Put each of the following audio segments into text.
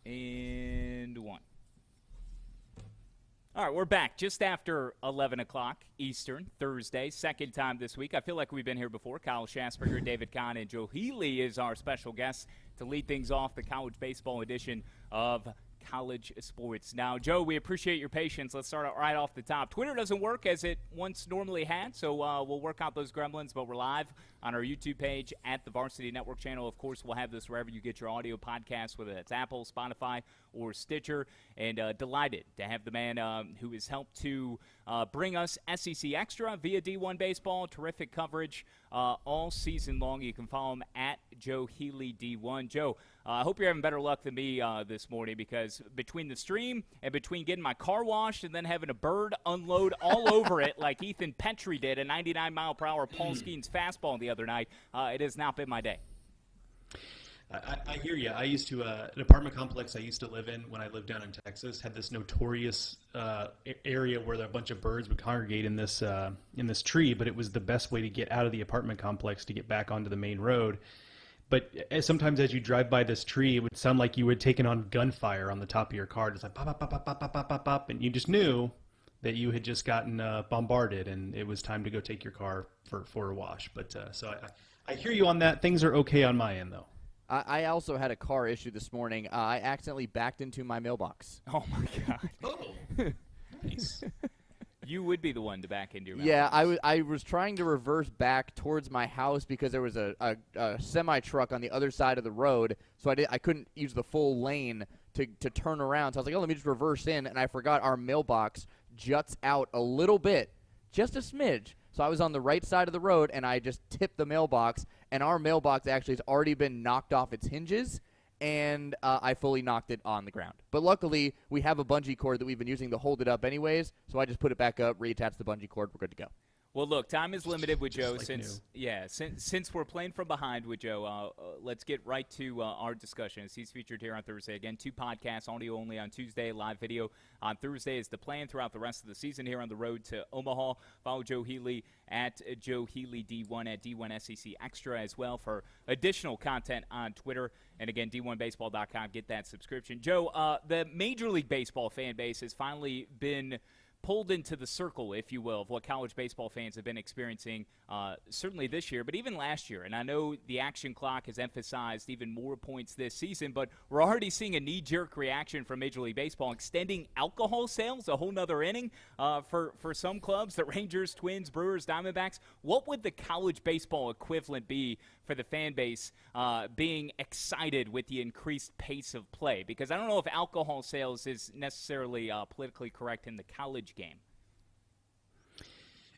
And 1. All right, we're back just after 11 o'clock Eastern, Thursday, second time this week. I feel like we've been here before. Kyle Schassburger, David Kahn, and Joe Healy is our special guest to lead things off the college baseball edition of College Sports. Now, Joe, we appreciate your patience. Let's start out right off the top. Twitter doesn't work as it once normally had, so we'll work out those gremlins, but we're live on our YouTube page at the Varsity Network channel. Of course, we'll have this wherever you get your audio podcasts, whether that's Apple, Spotify, or Stitcher. And delighted to have the man who has helped to bring us SEC Extra via D1 Baseball. Terrific coverage all season long. You can follow him at Joe Healy D1. Joe, I hope you're having better luck than me this morning, because between the stream and between getting my car washed and then having a bird unload all over it like Ethan Petrie did, a 99-mile-per-hour Paul Skeens fastball the other night, it has not been my day. I hear you. I used to, an apartment complex I used to live in when I lived down in Texas had this notorious area where a bunch of birds would congregate in this tree, but it was the best way to get out of the apartment complex to get back onto the main road. But sometimes as you drive by this tree, it would sound like you had taken on gunfire on the top of your car. It's like pop, pop, pop, pop, pop, pop, pop, pop, pop, and you just knew that you had just gotten bombarded, and it was time to go take your car for a wash. But so I hear you on that. Things are okay on my end, though. I also had a car issue this morning. I accidentally backed into my mailbox. Oh, my God. Oh, nice. You would be the one to back into your mailbox. Yeah, I was trying to reverse back towards my house because there was a semi-truck on the other side of the road, so I couldn't use the full lane to turn around. So I was like, oh, let me just reverse in, and I forgot our mailbox juts out a little bit, just a smidge. So I was on the right side of the road, and I just tipped the mailbox, and our mailbox actually has already been knocked off its hinges, and I fully knocked it on the ground. But luckily, we have a bungee cord that we've been using to hold it up anyways, so I just put it back up, reattached the bungee cord, we're good to go. Well, look, time is limited with Joe. Like Since we're playing from behind with Joe, let's get right to our discussion. As he's featured here on Thursday. Again, 2 podcasts, audio only on Tuesday, live video on Thursday is the plan throughout the rest of the season here on the road to Omaha. Follow Joe Healy at Joe Healy D1 at D1 SEC Extra as well for additional content on Twitter. And again, D1Baseball.com. Get that subscription. Joe, the Major League Baseball fan base has finally been pulled into the circle, if you will, of what college baseball fans have been experiencing certainly this year, but even last year. And I know the action clock has emphasized even more points this season, but we're already seeing a knee-jerk reaction from Major League Baseball, extending alcohol sales a whole nother inning for some clubs, the Rangers, Twins, Brewers, Diamondbacks. What would the college baseball equivalent be for the fan base being excited with the increased pace of play? Because I don't know if alcohol sales is necessarily politically correct in the college game.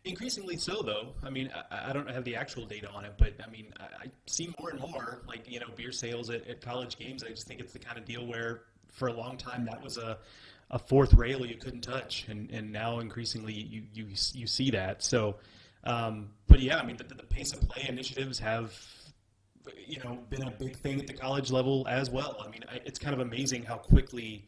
Increasingly so, though. I mean, I don't have the actual data on it, but I mean, I see more and more, like, beer sales at college games. I just think it's the kind of deal where for a long time that was a fourth rail you couldn't touch, and now increasingly you see that. So, but yeah, I mean, the pace of play initiatives have been a big thing at the college level as well. I mean, it's kind of amazing how quickly,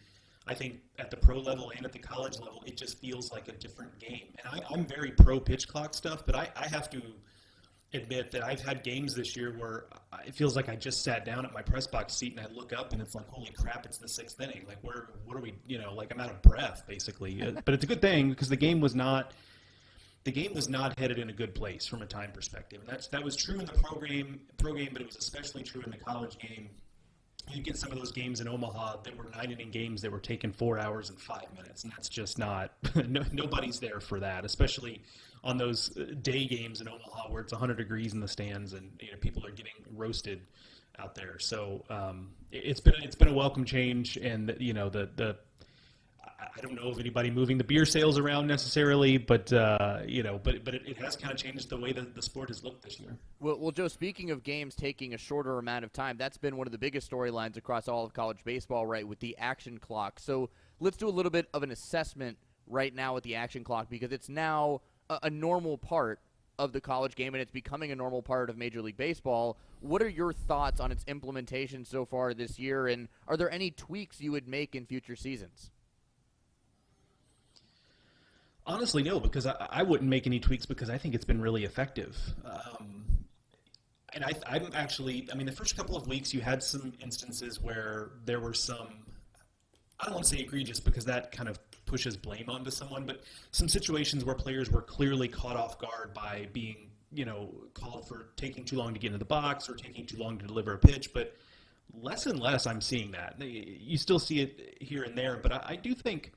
I think at the pro level and at the college level, it just feels like a different game. And I'm very pro pitch clock stuff, but I have to admit that I've had games this year where it feels like I just sat down at my press box seat and I look up and it's like, holy crap, it's the 6th inning. Like, what are we, like I'm out of breath basically. But it's a good thing because the game was not headed in a good place from a time perspective. And that was true in the pro game, but it was especially true in the college game. You get some of those games in Omaha that were 9-inning games that were taking 4 hours and 5 minutes, and that's just not nobody's there for that, especially on those day games in Omaha where it's 100 degrees in the stands and people are getting roasted out there. So it's been a welcome change, and I don't know of anybody moving the beer sales around necessarily, but it has kind of changed the way that the sport has looked this year. Well, Joe, speaking of games taking a shorter amount of time, that's been one of the biggest storylines across all of college baseball, right, with the action clock. So let's do a little bit of an assessment right now with the action clock, because it's now a normal part of the college game, and it's becoming a normal part of Major League Baseball. What are your thoughts on its implementation so far this year, and are there any tweaks you would make in future seasons? Honestly, no, because I wouldn't make any tweaks because I think it's been really effective. And I'm actually, the first couple of weeks you had some instances where there were some I don't want to say egregious because that kind of pushes blame onto someone, but some situations where players were clearly caught off guard by being, called for taking too long to get into the box or taking too long to deliver a pitch. But less and less I'm seeing that. You still see it here and there, but I do think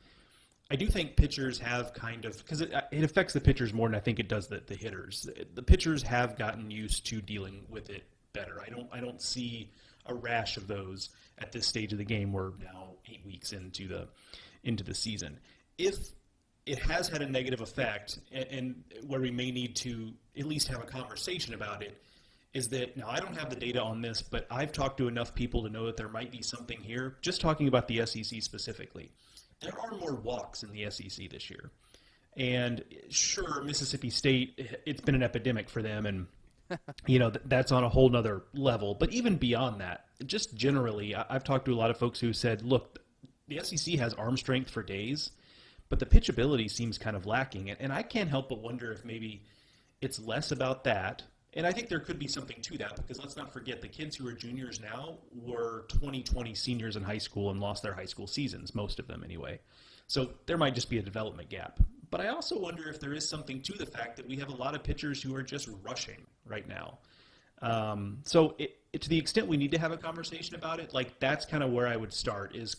pitchers have kind of, because it affects the pitchers more than I think it does the hitters. The pitchers have gotten used to dealing with it better. I don't see a rash of those at this stage of the game. We're now 8 weeks into the season. If it has had a negative effect, and where we may need to at least have a conversation about it, is that, now I don't have the data on this, but I've talked to enough people to know that there might be something here. Just talking about the SEC specifically, there are more walks in the SEC this year. And sure, Mississippi State, it's been an epidemic for them, and that's on a whole nother level. But even beyond that, just generally, I've talked to a lot of folks who said, look, the SEC has arm strength for days, but the pitchability seems kind of lacking. And I can't help but wonder if maybe it's less about that. And I think there could be something to that, because let's not forget, the kids who are juniors now were 2020 seniors in high school and lost their high school seasons, most of them anyway. So there might just be a development gap. But I also wonder if there is something to the fact that we have a lot of pitchers who are just rushing right now. So to the extent we need to have a conversation about it, like, that's kind of where I would start is,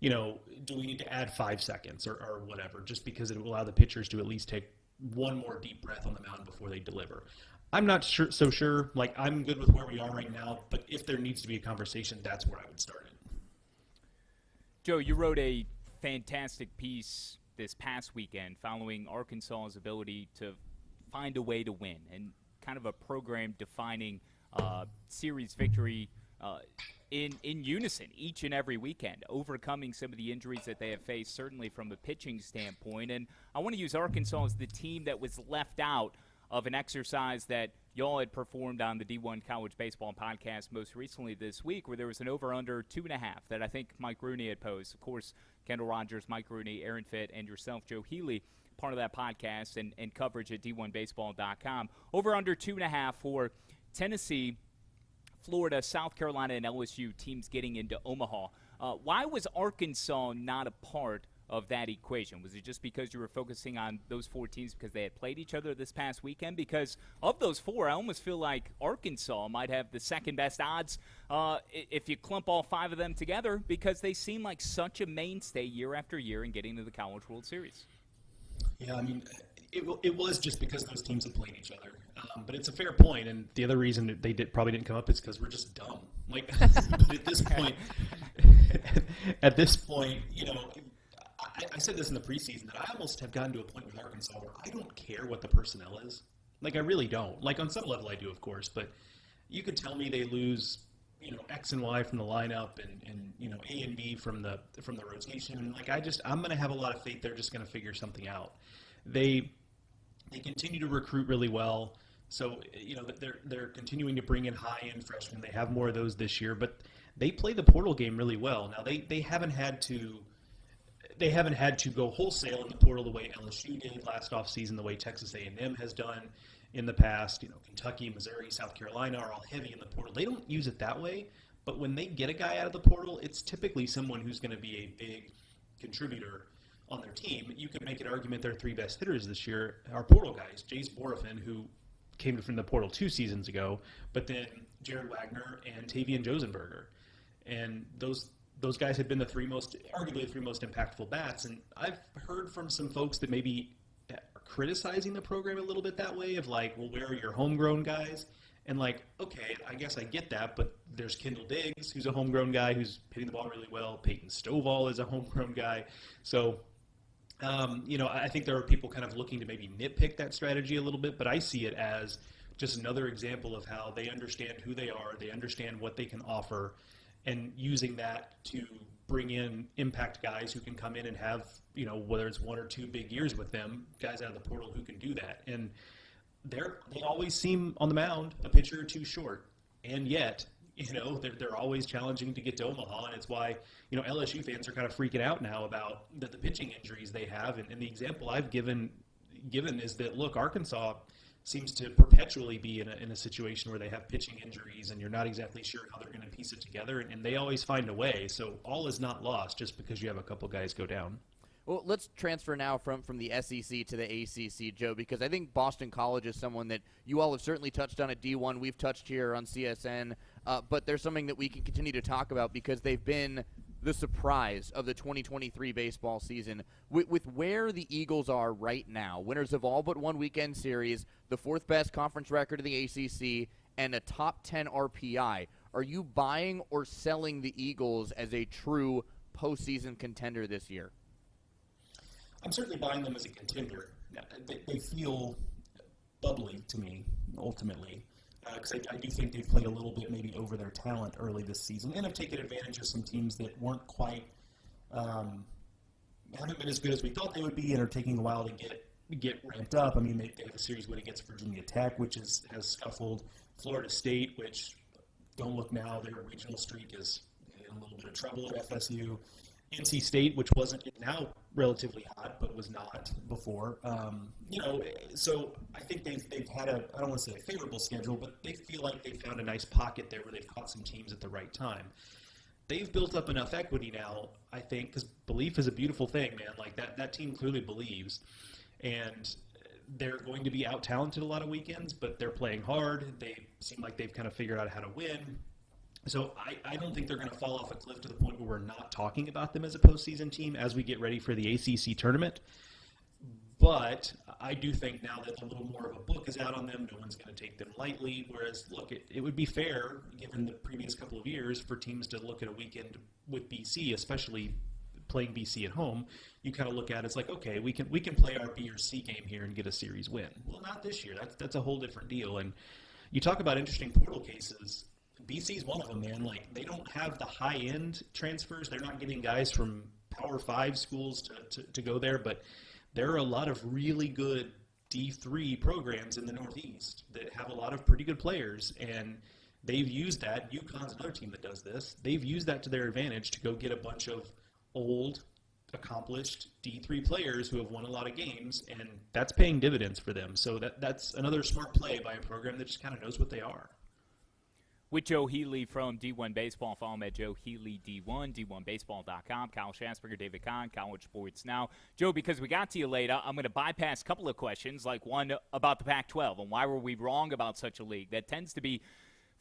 do we need to add 5 seconds or whatever, just because it will allow the pitchers to at least take one more deep breath on the mound before they deliver. I'm not so sure. Like, I'm good with where we are right now, but if there needs to be a conversation, that's where I would start it. Joe, you wrote a fantastic piece this past weekend following Arkansas's ability to find a way to win and kind of a program-defining series victory in unison each and every weekend, overcoming some of the injuries that they have faced, certainly from a pitching standpoint. And I want to use Arkansas as the team that was left out of an exercise that y'all had performed on the D1 College Baseball podcast most recently this week, where there was an over-under 2.5 that I think Mike Rooney had posed. Of course, Kendall Rogers, Mike Rooney, Aaron Fitt, and yourself, Joe Healy, part of that podcast and coverage at D1Baseball.com. Over-under 2.5 for Tennessee, Florida, South Carolina, and LSU teams getting into Omaha. Why was Arkansas not a part of that equation? Was it just because you were focusing on those 4 teams because they had played each other this past weekend? Because of those 4, I almost feel like Arkansas might have the second best odds if you clump all 5 of them together, because they seem like such a mainstay year after year in getting to the College World Series. Yeah, I mean, it was just because those teams had played each other. But it's a fair point, and the other reason that they probably didn't come up is because we're just dumb. Like, but at this point, I said this in the preseason, that I almost have gotten to a point with Arkansas where I don't care what the personnel is. Like, I really don't. Like, on some level I do, of course, but you could tell me they lose, X and Y from the lineup and A and B from the rotation. Like, I'm going to have a lot of faith they're just going to figure something out. They continue to recruit really well. So, they're continuing to bring in high-end freshmen. They have more of those this year, but they play the portal game really well. Now, they haven't had to go wholesale in the portal the way LSU did last offseason, the way Texas A&M has done in the past. Kentucky, Missouri, South Carolina are all heavy in the portal. They don't use it that way, but when they get a guy out of the portal, it's typically someone who's going to be a big contributor on their team. You can make an argument their 3 best hitters this year are portal guys. Jace Borafin, who came from the portal 2 seasons ago, but then Jared Wagner and Tavian Josenberger. And those guys have been arguably the 3 most impactful bats. And I've heard from some folks that maybe are criticizing the program a little bit that way, of like, well, where are your homegrown guys? And like, okay, I guess I get that, but there's Kendall Diggs, who's a homegrown guy who's hitting the ball really well. Peyton Stovall is a homegrown guy. So, I think there are people kind of looking to maybe nitpick that strategy a little bit, but I see it as just another example of how they understand who they are, they understand what they can offer, and using that to bring in impact guys who can come in and have, whether it's 1 or 2 big years with them, guys out of the portal who can do that. And they always seem on the mound a pitcher or 2 short, and yet, they're always challenging to get to Omaha, and it's why, LSU fans are kind of freaking out now about the pitching injuries they have. And the example I've given is that, look, Arkansas, seems to perpetually be in a situation where they have pitching injuries and you're not exactly sure how they're going to piece it together, and they always find a way. So all is not lost just because you have a couple guys go down. Well, let's transfer now from the SEC to the ACC, Joe, because I think Boston College is someone that you all have certainly touched on at D1. We've touched here on CSN, but there's something that we can continue to talk about because they've been the surprise of the 2023 baseball season. With where the Eagles are right now, winners of all but one weekend series, the fourth best conference record in the ACC, and a top 10 RPI, are you buying or selling the Eagles as a true postseason contender this year? I'm certainly buying them as a contender. They feel bubbly to me, ultimately, because I do think they've played a little bit maybe over their talent early this season and have taken advantage of some teams that weren't quite, haven't been as good as we thought they would be and are taking a while to get ramped up. I mean, they have a series win against Virginia Tech, which has scuffled. Florida State, which, don't look now, their regional streak is in a little bit of trouble at FSU. NC State, which wasn't now relatively hot, but was not before. So I think they've had I don't want to say a favorable schedule, but they feel like they found a nice pocket there where they've caught some teams at the right time. They've built up enough equity now, I think, because belief is a beautiful thing, man. Like that team clearly believes, and they're going to be out-talented a lot of weekends, but they're playing hard. They seem like they've kind of figured out how to win. So I don't think they're going to fall off a cliff to the point where we're not talking about them as a postseason team as we get ready for the ACC tournament. But I do think now that a little more of a book is out on them, no one's going to take them lightly. Whereas, look, it would be fair, given the previous couple of years, for teams to look at a weekend with BC, especially playing BC at home. You kind of look at it as like, okay, we can play our B or C game here and get a series win. Well, not this year. That's a whole different deal. And you talk about interesting portal cases. BC's one of them, man. Like, they don't have the high-end transfers. They're not getting guys from Power 5 schools to go there, but there are a lot of really good D3 programs in the Northeast that have a lot of pretty good players, and they've used that. UConn's another team that does this. They've used that to their advantage to go get a bunch of old, accomplished D3 players who have won a lot of games, and that's paying dividends for them. So that's another smart play by a program that just kind of knows what they are. With Joe Healy from D1 Baseball. Follow him at Joe Healy D1, D1Baseball.com. Kyle Schassburger, David Kahn, College Sports Now. Joe, because we got to you later, I'm going to bypass a couple of questions, like one about the Pac-12 and why were we wrong about such a league. That tends to be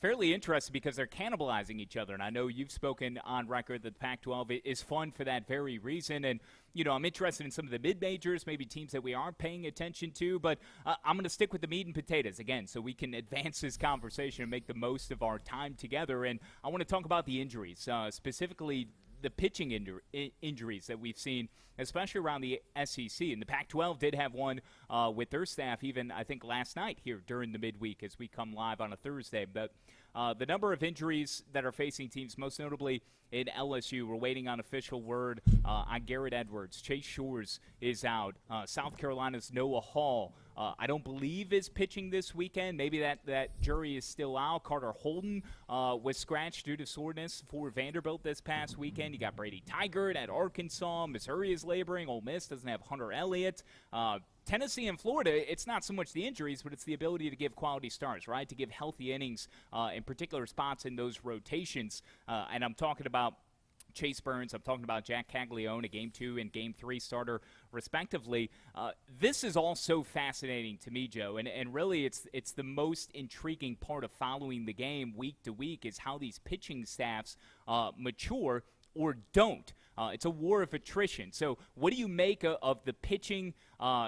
fairly interesting because they're cannibalizing each other. And I know you've spoken on record that the Pac-12 is fun for that very reason. And, I'm interested in some of the mid-majors, maybe teams that we aren't paying attention to. But I'm going to stick with the meat and potatoes, again, so we can advance this conversation and make the most of our time together. And I want to talk about the injuries, specifically the pitching injuries that we've seen, especially around the SEC. And the Pac-12 did have one with their staff even, I think, last night here during the midweek as we come live on a Thursday. But the number of injuries that are facing teams, most notably in LSU, we're waiting on official word on Garrett Edwards. Chase Shores is out. South Carolina's Noah Hall, I don't believe is pitching this weekend. Maybe that jury is still out. Carter Holden was scratched due to soreness for Vanderbilt this past weekend. You got Brady Tigert at Arkansas. Missouri is laboring. Ole Miss doesn't have Hunter Elliott. Tennessee and Florida, it's not so much the injuries, but it's the ability to give quality starts, right? To give healthy innings in particular spots in those rotations. And I'm talking about Chase Burns, I'm talking about Jack Caglione, a Game 2 and Game 3 starter, respectively. This is all so fascinating to me, Joe, and really it's the most intriguing part of following the game week to week is how these pitching staffs mature or don't. It's a war of attrition. So what do you make of the pitching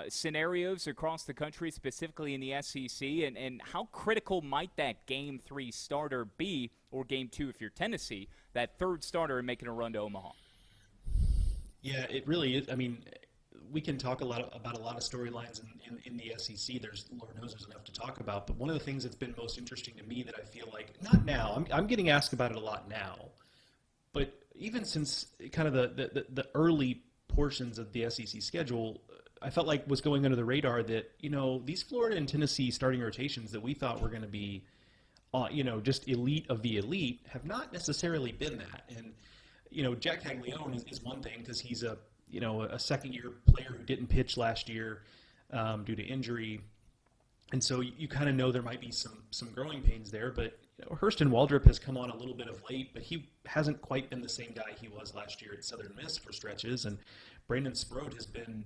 scenarios across the country, specifically in the SEC, and how critical might that Game 3 starter be, or Game 2 if you're Tennessee, that third starter and making a run to Omaha? Yeah, it really is. I mean, we can talk about a lot of storylines in the SEC. Lord knows there's enough to talk about. But one of the things that's been most interesting to me that I feel like, not now, I'm getting asked about it a lot now, but even since kind of the early portions of the SEC schedule, I felt like was going under the radar that, these Florida and Tennessee starting rotations that we thought were going to be, just elite of the elite have not necessarily been that. And, Jack Caglione is one thing because he's a second-year player who didn't pitch last year due to injury. And so you kind of know there might be some growing pains there, but Hurston Waldrop has come on a little bit of late, but he hasn't quite been the same guy he was last year at Southern Miss for stretches. And Brandon Sproat has been,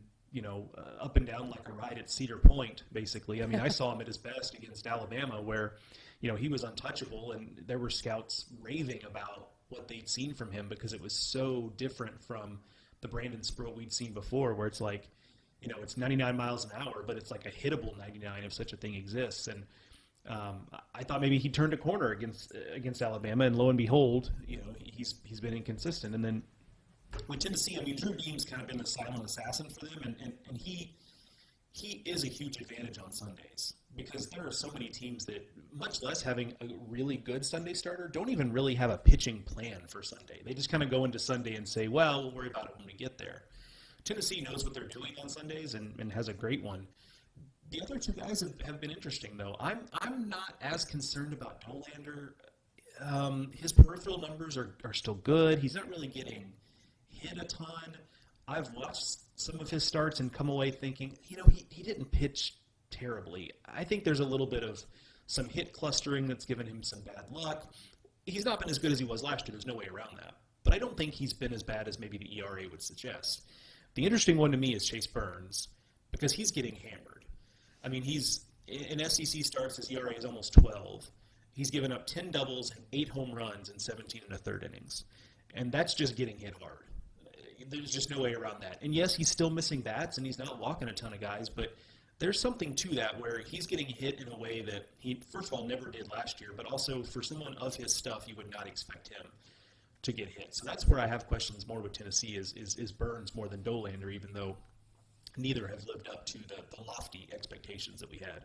up and down like a ride at Cedar Point, basically. I mean, I saw him at his best against Alabama where, he was untouchable, and there were scouts raving about what they'd seen from him because it was so different from the Brandon Sproat we'd seen before, where it's like, it's 99 miles an hour, but it's like a hittable 99 if such a thing exists. And I thought maybe he turned a corner against Alabama, and lo and behold, he's been inconsistent. And then with Tennessee, I mean, Drew Deem's kind of been the silent assassin for them, and he is a huge advantage on Sundays because there are so many teams that, much less having a really good Sunday starter, don't even really have a pitching plan for Sunday. They just kind of go into Sunday and say, well, we'll worry about it when we get there. Tennessee knows what they're doing on Sundays and has a great one. The other two guys have been interesting, though. I'm not as concerned about Dolander. His peripheral numbers are still good. He's not really getting hit a ton. I've watched some of his starts and come away thinking, he didn't pitch terribly. I think there's a little bit of some hit clustering that's given him some bad luck. He's not been as good as he was last year. There's no way around that. But I don't think he's been as bad as maybe the ERA would suggest. The interesting one to me is Chase Burns because he's getting hammered. I mean, he's in SEC starts, his ERA is almost 12. He's given up 10 doubles and 8 home runs in 17 1/3 innings. And that's just getting hit hard. There's just no way around that. And yes, he's still missing bats and he's not walking a ton of guys, but there's something to that where he's getting hit in a way that he, first of all, never did last year, but also for someone of his stuff, you would not expect him to get hit. So that's where I have questions more with Tennessee is Burns more than Dolander, even though neither have lived up to the lofty expectations that we had.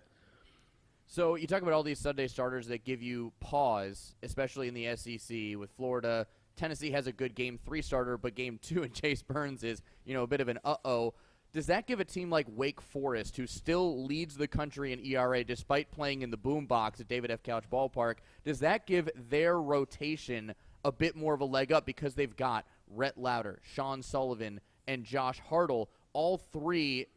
So you talk about all these Sunday starters that give you pause, especially in the SEC with Florida. Tennessee has a good Game 3 starter, but Game 2 and Chase Burns is, a bit of an uh-oh. Does that give a team like Wake Forest, who still leads the country in ERA despite playing in the boombox at David F. Couch Ballpark, does that give their rotation a bit more of a leg up because they've got Rhett Lauder, Sean Sullivan, and Josh Hartle, all three,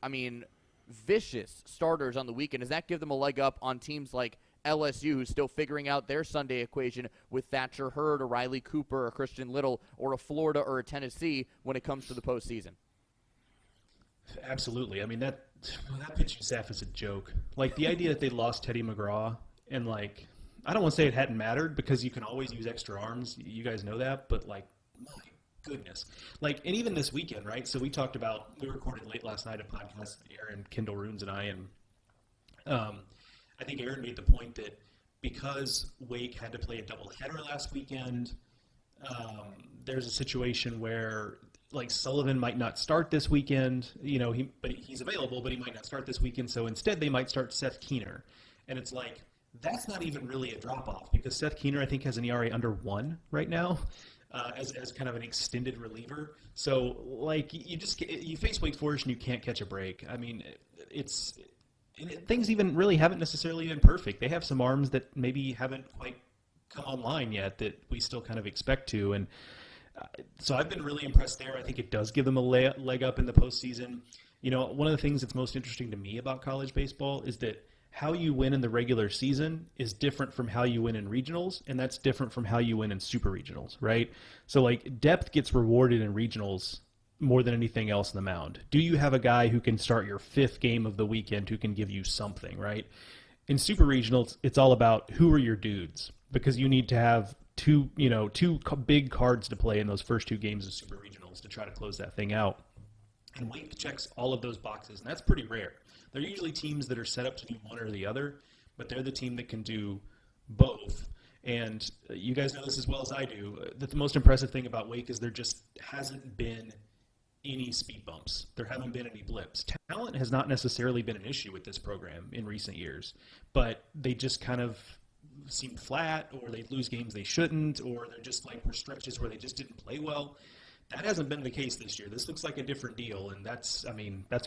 vicious starters on the weekend? Does that give them a leg up on teams like LSU, who's still figuring out their Sunday equation with Thatcher Hurd, or Riley Cooper, or Christian Little, or a Florida or a Tennessee when it comes to the postseason? Absolutely. I mean, that pitching staff is a joke. Like, the idea that they lost Teddy McGraw, and, I don't want to say it hadn't mattered because you can always use extra arms. You guys know that. But, my goodness. And even this weekend, right? So we recorded late last night a podcast, Aaron, Kendall Runes, and I, and I think Aaron made the point that because Wake had to play a doubleheader last weekend, there's a situation where Sullivan might not start this weekend. He's available, but he might not start this weekend. So instead, they might start Seth Keener, and it's that's not even really a drop off because Seth Keener I think has an ERA under 1 right now, as kind of an extended reliever. So you face Wake Forest and you can't catch a break. I mean, things even really haven't necessarily been perfect. They have some arms that maybe haven't quite come online yet that we still kind of expect to. And so I've been really impressed there. I think it does give them a leg up in the postseason. One of the things that's most interesting to me about college baseball is that how you win in the regular season is different from how you win in regionals, and that's different from how you win in super regionals, right? So, depth gets rewarded in regionals more than anything else in the mound. Do you have a guy who can start your 5th game of the weekend who can give you something, right? In super regionals, it's all about who are your dudes, because you need to have two big cards to play in those first 2 games of super regionals to try to close that thing out. And Wake checks all of those boxes, and that's pretty rare. They're usually teams that are set up to do one or the other, but they're the team that can do both. And you guys know this as well as I do, that the most impressive thing about Wake is there just hasn't been any speed bumps. There haven't been any blips. Talent has not necessarily been an issue with this program in recent years, but they just kind of seem flat, or they lose games they shouldn't, or they're just were stretches where they just didn't play well. That hasn't been the case this year. This looks like a different deal, and that's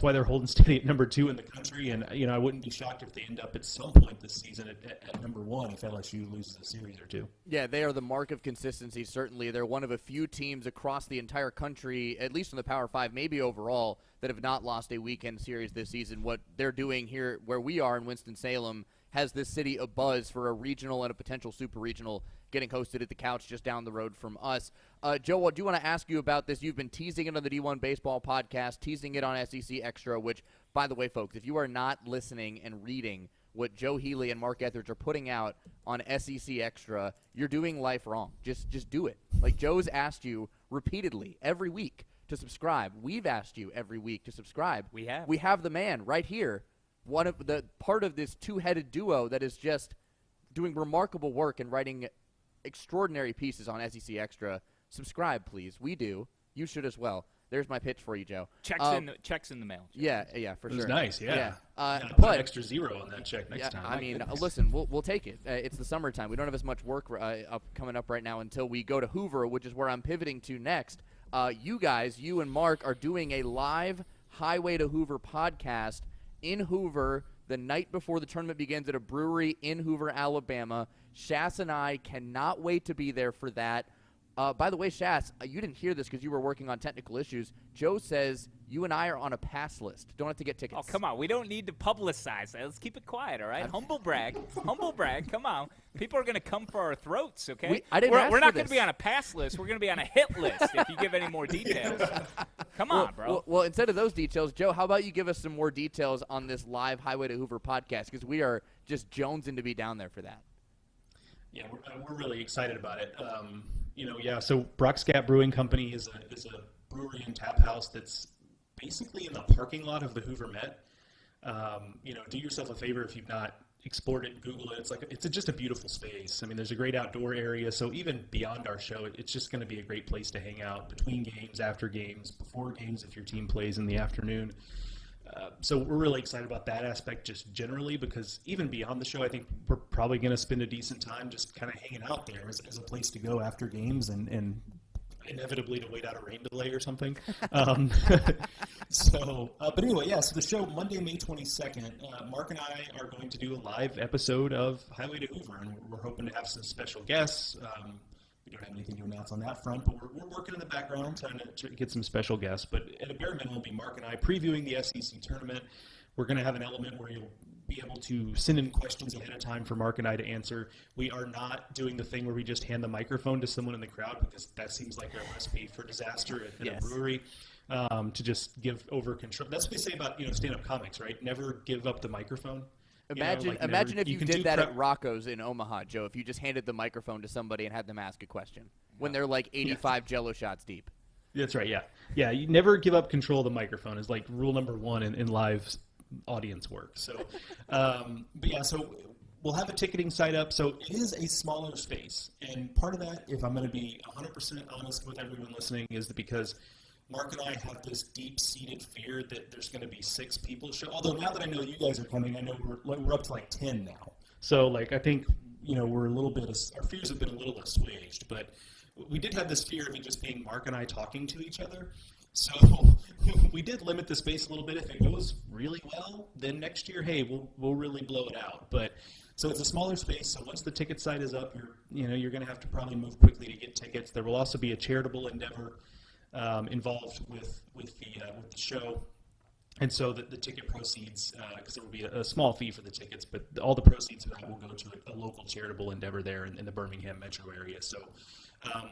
why they're holding steady at number 2 in the country. And I wouldn't be shocked if they end up at some point this season at number 1 if LSU loses a series or two. Yeah, they are the mark of consistency. Certainly, they're one of a few teams across the entire country, at least in the Power 5, maybe overall, that have not lost a weekend series this season. What they're doing here, where we are in Winston-Salem, has this city abuzz for a regional and a potential super regional getting hosted at the Couch just down the road from us. Joe, I do want to ask you about this. You've been teasing it on the D1 Baseball podcast, teasing it on SEC Extra, which, by the way, folks, if you are not listening and reading what Joe Healy and Mark Etheridge are putting out on SEC Extra, you're doing life wrong. Just do it. Like, Joe's asked you repeatedly every week to subscribe. We've asked you every week to subscribe. We have. We have the man right here, one of the part of this two-headed duo that is just doing remarkable work and writing extraordinary pieces on SEC Extra. Subscribe, please. We do. You should as well. There's my pitch for you, Joe. Checks in the mail. Joe. Yeah, for It sure. was nice, yeah. But put an extra 0 on that check next time. I mean, listen, we'll take it. It's the summertime. We don't have as much work coming up right now until we go to Hoover, which is where I'm pivoting to next. You guys, you and Mark, are doing a live Highway to Hoover podcast in Hoover the night before the tournament begins at a brewery in Hoover, Alabama. Shass and I cannot wait to be there for that. By the way, Shass, you didn't hear this because you were working on technical issues. Joe says you and I are on a pass list. Don't have to get tickets. Oh, come on. We don't need to publicize that. Let's keep it quiet, all right? Humble brag. Humble brag. Come on. People are going to come for our throats, okay? We're not going to be on a pass list. We're going to be on a hit list if you give any more details. Come on, bro. Well, instead of those details, Joe, how about you give us some more details on this live Highway to Hoover podcast, because we are just jonesing to be down there for that. Yeah, we're really excited about it. So Brock's Gap Brewing Company is a brewery and tap house that's basically in the parking lot of the Hoover Met. Do yourself a favor if you've not explored it, Google it. It's just a beautiful space. I mean, there's a great outdoor area. So even beyond our show, it's just going to be a great place to hang out between games, after games, before games if your team plays in the afternoon. So we're really excited about that aspect just generally, because even beyond the show, I think we're probably going to spend a decent time just kind of hanging out there as a place to go after games and inevitably to wait out a rain delay or something. But anyway, so the show, Monday, May 22nd, Mark and I are going to do a live episode of Highway to Hoover, and we're hoping to have some special guests. We don't have anything to announce on that front, but we're working in the background trying to get some special guests. But at a bare minimum, it'll be Mark and I previewing the SEC tournament. We're going to have an element where you'll be able to send in questions ahead of time for Mark and I to answer. We are not doing the thing where we just hand the microphone to someone in the crowd, because that seems like a recipe for disaster at a brewery. To just give over control. That's what they say about stand-up comics, right? Never give up the microphone. Imagine if you did that at Rocco's in Omaha, Joe, if you just handed the microphone to somebody and had them ask a question when they're like 85 Jell-O shots deep. That's right, yeah. Yeah, you never give up control of the microphone is like rule number 1 in live audience work. So, so we'll have a ticketing site up. So it is a smaller space. And part of that, if I'm going to be 100% honest with everyone listening, is that because Mark and I have this deep-seated fear that there's going to be 6 people show. Although now that I know you guys are coming, I know we're up to like 10 now. So I think we're a little bit. Our fears have been a little assuaged, but we did have this fear of it just being Mark and I talking to each other. So we did limit the space a little bit. If it goes really well, then next year, hey, we'll really blow it out. But so it's a smaller space. So once the ticket site is up, you're going to have to probably move quickly to get tickets. There will also be a charitable endeavor involved with the show, and so the ticket proceeds, because there will be a small fee for the tickets, but all the proceeds of that will go to a local charitable endeavor there in the Birmingham metro area. So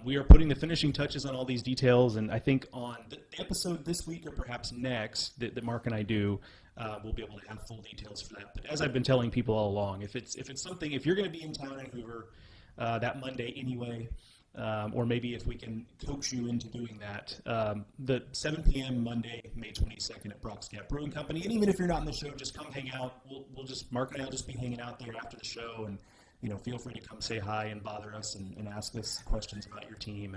we are putting the finishing touches on all these details, and I think on the episode this week or perhaps next that Mark and I do, we'll be able to have full details for that. But as I've been telling people all along, if you're going to be in town in Hoover that Monday anyway. Or maybe if we can coax you into doing that, the 7 p.m. Monday, May 22nd at Brock's Gap Brewing Company. And even if you're not in the show, just come hang out. Mark and I will just be hanging out there after the show, and feel free to come say hi and bother us and ask us questions about your team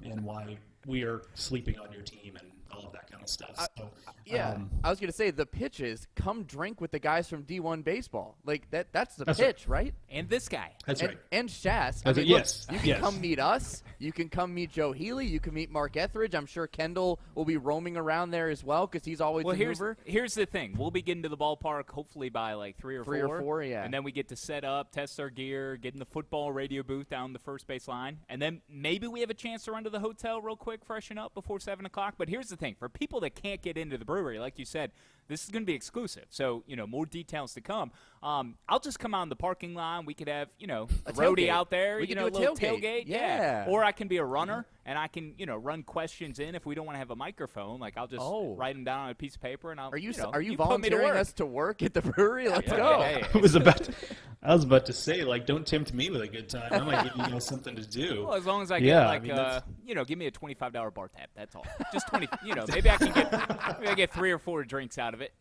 and why we are sleeping on your team and all of that kind of of stuff. So, Yeah, I was going to say the pitches. Come drink with the guys from D1 baseball. Like that's the pitch, right? And this guy. That's right. And Shass. That's mean, right. Yes. Look, you can come meet us. You can come meet Joe Healy. You can meet Mark Etheridge. I'm sure Kendall will be roaming around there as well because he's always well. in Hoover. Here's the thing. We'll be getting to the ballpark hopefully by like 3 or 4. Yeah. And then we get to set up, test our gear, get in the football radio booth down the first base line, and then maybe we have a chance to run to the hotel real quick, freshen up before 7 o'clock. But here's the thing: for people that can't get into the brewery, like you said, this is going to be exclusive. So more details to come. I'll just come out in the parking lot. We could have a roadie out there. We can do a a little tailgate. Yeah. Or I can be a runner and I can run questions in if we don't want to have a microphone. Like I'll just write them down on a piece of paper and I'll. Are you you volunteering us to work at the brewery? Let's go. Hey. I was about to say, like, don't tempt me with a good time. I might give you something to do. Well, as long as I get give me a $25 bar tab. That's all. Just 20. Maybe I can get 3 or 4 drinks out of it.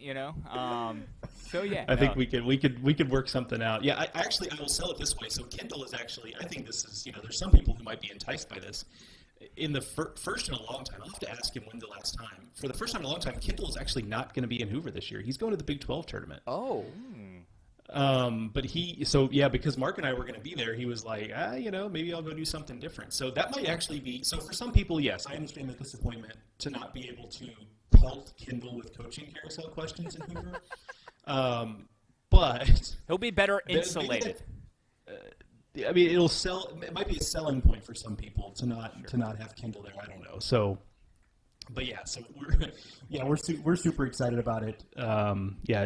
So yeah. I think we could work something out. Yeah, I will sell it this way. So Kendall is actually, I think this is, there's some people who might be enticed by this. In the first in a long time, I'll have to ask him when the last time. For the first time in a long time, Kendall is actually not going to be in Hoover this year. He's going to the Big 12 tournament. Oh. But because Mark and I were going to be there, he was like, maybe I'll go do something different. So that might actually be, so for some people, yes, I understand the disappointment to not be able to pelt Kendall with coaching carousel questions in Hoover. But he'll be better insulated. It'll sell. It might be a selling point for some people to not have Kendall there. I don't know. So, but yeah, so we're super excited about it.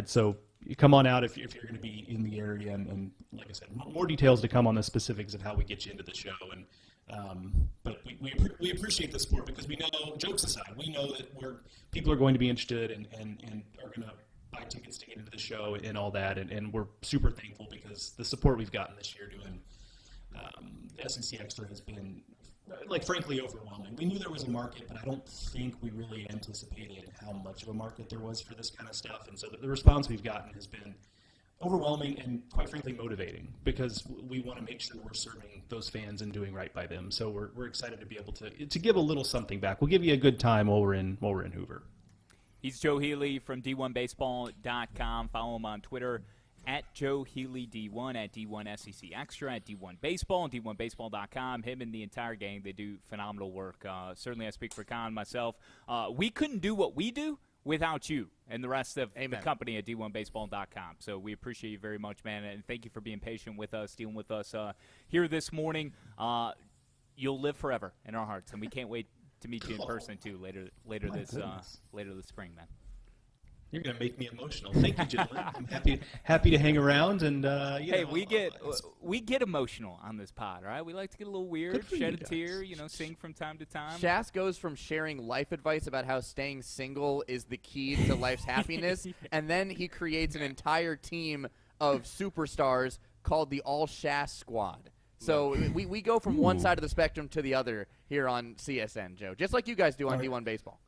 So you come on out if you're going to be in the area, and like I said, more details to come on the specifics of how we get you into the show. And but we appreciate the support because we know, jokes aside, we know that people are going to be interested and are going to buy tickets to get into the show and all that, and we're super thankful because the support we've gotten this year doing SEC Extra has been, frankly overwhelming. We knew there was a market, but I don't think we really anticipated how much of a market there was for this kind of stuff, and so the response we've gotten has been overwhelming and, quite frankly, motivating because we want to make sure we're serving those fans and doing right by them. So we're excited to be able to give a little something back. We'll give you a good time while we're in Hoover. He's Joe Healy from D1Baseball.com. Follow him on Twitter at Joe Healy D1, at D1 SEC Extra, at D1 Baseball, and D1Baseball.com. Him and the entire gang, they do phenomenal work. Certainly I speak for Kahn myself. We couldn't do what we do without you and the rest of the company at D1Baseball.com. So we appreciate you very much, man, and thank you for being patient with us, dealing with us here this morning. You'll live forever in our hearts, and we can't wait to meet you in person too later this spring, man. You're gonna make me emotional. Thank you, gentlemen. I'm happy to hang around and we get emotional on this pod, all right? We like to get a little weird, shed a tear, sing from time to time. Shass goes from sharing life advice about how staying single is the key to life's happiness, and then he creates an entire team of superstars called the All Shass Squad. So we go from one side of the spectrum to the other here on CSN, Joe, just like you guys do on D1 Baseball.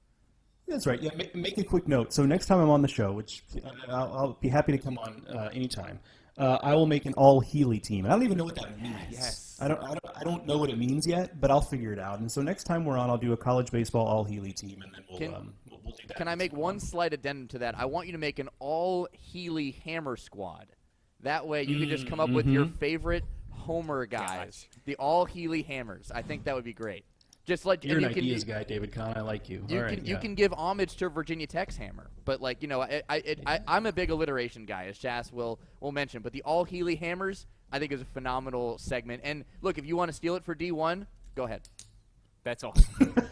That's right. Yeah, make a quick note. So next time I'm on the show, which I'll be happy to come on anytime, I will make an all Healy team. And I don't even know what that means. Yes. I don't know what it means yet, but I'll figure it out. And so next time we're on, I'll do a college baseball all Healy team, and then we'll do that. Can I make one slight addendum to that? I want you to make an all Healy Hammer squad. That way you can just come up with your favorite Homer guys, the all Healy Hammers. I think that would be great. Just like you're an ideas guy, David Kahn. I like you. You can give homage to Virginia Tech's hammer, but I'm a big alliteration guy, as Shass will mention. But the all Healy Hammers, I think, is a phenomenal segment. And look, if you want to steal it for D1, go ahead. That's all.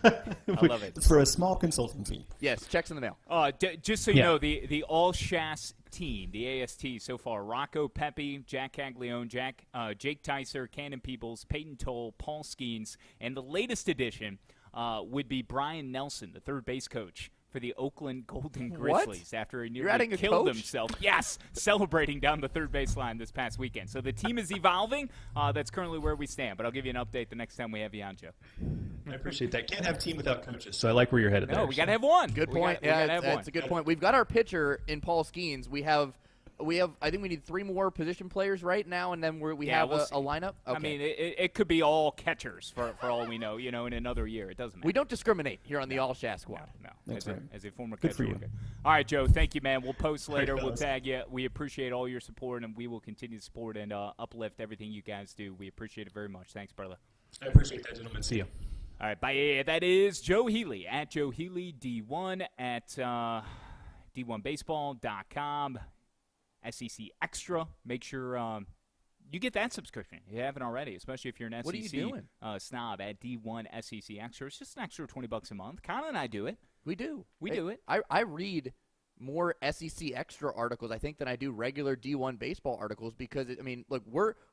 I love it. For a small consulting fee. Yes, checks in the mail. Just so you know, the All Shass team, the AST so far: Rocco Pepe, Jack Caglione, Jake Tyser, Cannon Peoples, Peyton Toll, Paul Skeens, and the latest addition would be Brian Nelson, the third base coach for the Oakland Golden Grizzlies after he nearly killed himself. Yes, celebrating down the third baseline this past weekend. So the team is evolving. That's currently where we stand, but I'll give you an update the next time we have you on, Joe. I appreciate that. Can't have team without coaches, so I like where you're headed there. No, we got to have one. Good point. That's a good point. We've got our pitcher in Paul Skeens. We have. I think we need 3 more position players right now, and then we have a lineup. Okay. I mean, it could be all catchers for all we know. In another year, it doesn't matter. We don't discriminate here on the All Shass Squad. No. That's right. As a former Good catcher. for you. Okay. All right, Joe. Thank you, man. We'll post All right, later. We'll fellas. tag you. We appreciate all your support, and we will continue to support and uplift everything you guys do. We appreciate it very much. Thanks, brother. I appreciate that, gentlemen. See you. All right, bye. That is Joe Healy at Joe Healy D1 at D1Baseball.com. SEC Extra. Make sure you get that subscription if you haven't already, especially if you're an What are you SEC doing? snob at D1 SEC Extra. It's just an extra $20 a month. Colin and I do it. We do. We do it. I read more SEC Extra articles, I think, than I do regular D1 baseball articles because, look,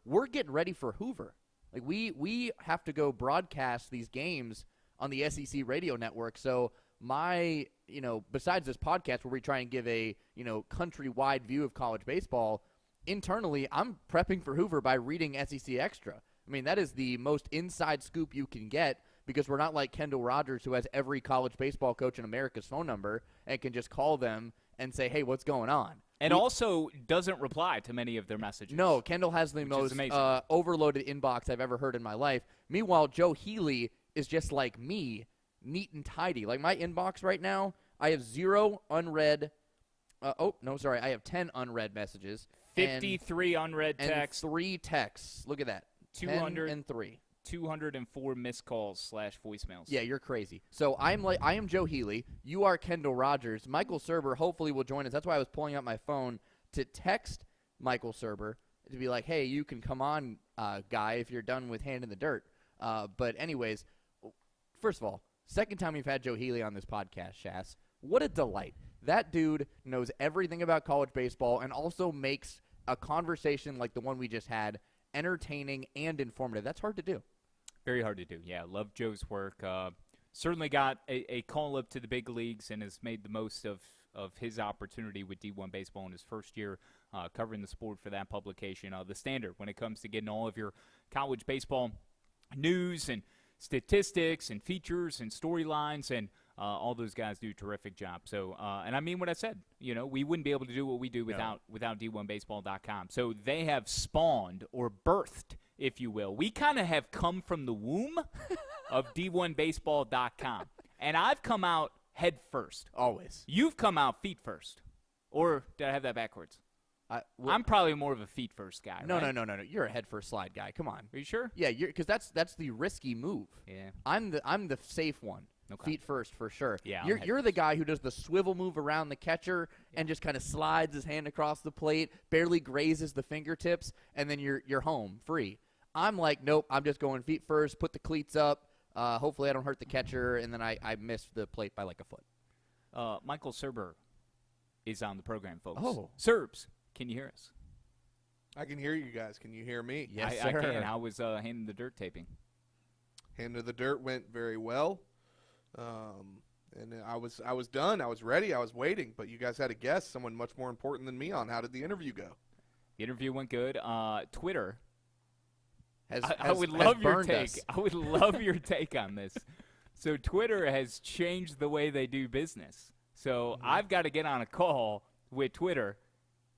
we're getting ready for Hoover. Like, we have to go broadcast these games on the SEC radio network. So besides this podcast where we try and give a, countrywide view of college baseball, internally, I'm prepping for Hoover by reading SEC Extra. That is the most inside scoop you can get because we're not like Kendall Rogers, who has every college baseball coach in America's phone number and can just call them and say, hey, what's going on? And also doesn't reply to many of their messages. No, Kendall has the most overloaded inbox I've ever heard in my life. Meanwhile, Joe Healy is just like me, neat and tidy. Like my inbox right now, I have 0 unread. I have 10 unread messages. 53 unread texts. And 3 texts. Look at that. 203. 204 missed calls / voicemails. Yeah, you're crazy. So I am Joe Healy. You are Kendall Rogers. Michael Surber hopefully will join us. That's why I was pulling out my phone to text Michael Surber to be like, hey, you can come on, guy, if you're done with Hand in the Dirt. But anyways, first of all, second time we've had Joe Healy on this podcast, Shass. What a delight. That dude knows everything about college baseball and also makes a conversation like the one we just had entertaining and informative. That's hard to do. Very hard to do. Yeah, love Joe's work. Certainly got a call up to the big leagues and has made the most of his opportunity with D1 Baseball in his first year covering the sport for that publication. The Standard when it comes to getting all of your college baseball news and statistics and features and storylines, and all those guys do a terrific job. So, and I mean what I said. We wouldn't be able to do what we do without D1Baseball.com. So they have spawned or birthed, if you will. We kind of have come from the womb of D1Baseball.com. And I've come out head first. Always. You've come out feet first. Or did I have that backwards? I'm probably more of a feet first guy. No, right? no. You're a head first slide guy. Come on. Are you sure? Yeah, because that's the risky move. Yeah. I'm the safe one. Okay. Feet first for sure. Yeah, you're the guy who does the swivel move around the catcher and just kind of slides his hand across the plate, barely grazes the fingertips, and then you're home free. I'm like, nope, I'm just going feet first, put the cleats up. Hopefully I don't hurt the catcher, and then I miss the plate by like a foot. Michael Surber is on the program, folks. Oh. Serbs, can you hear us? I can hear you guys. Can you hear me? Yes, I sir. can. How was Hand in the Dirt taping? Hand of the Dirt went very well. And I was done. I was ready. I was waiting. But you guys had a guest, someone much more important than me, on how did the interview go? The interview went good. Twitter. I would love your take. I would love your take on this. So Twitter has changed the way they do business. So I've got to get on a call with Twitter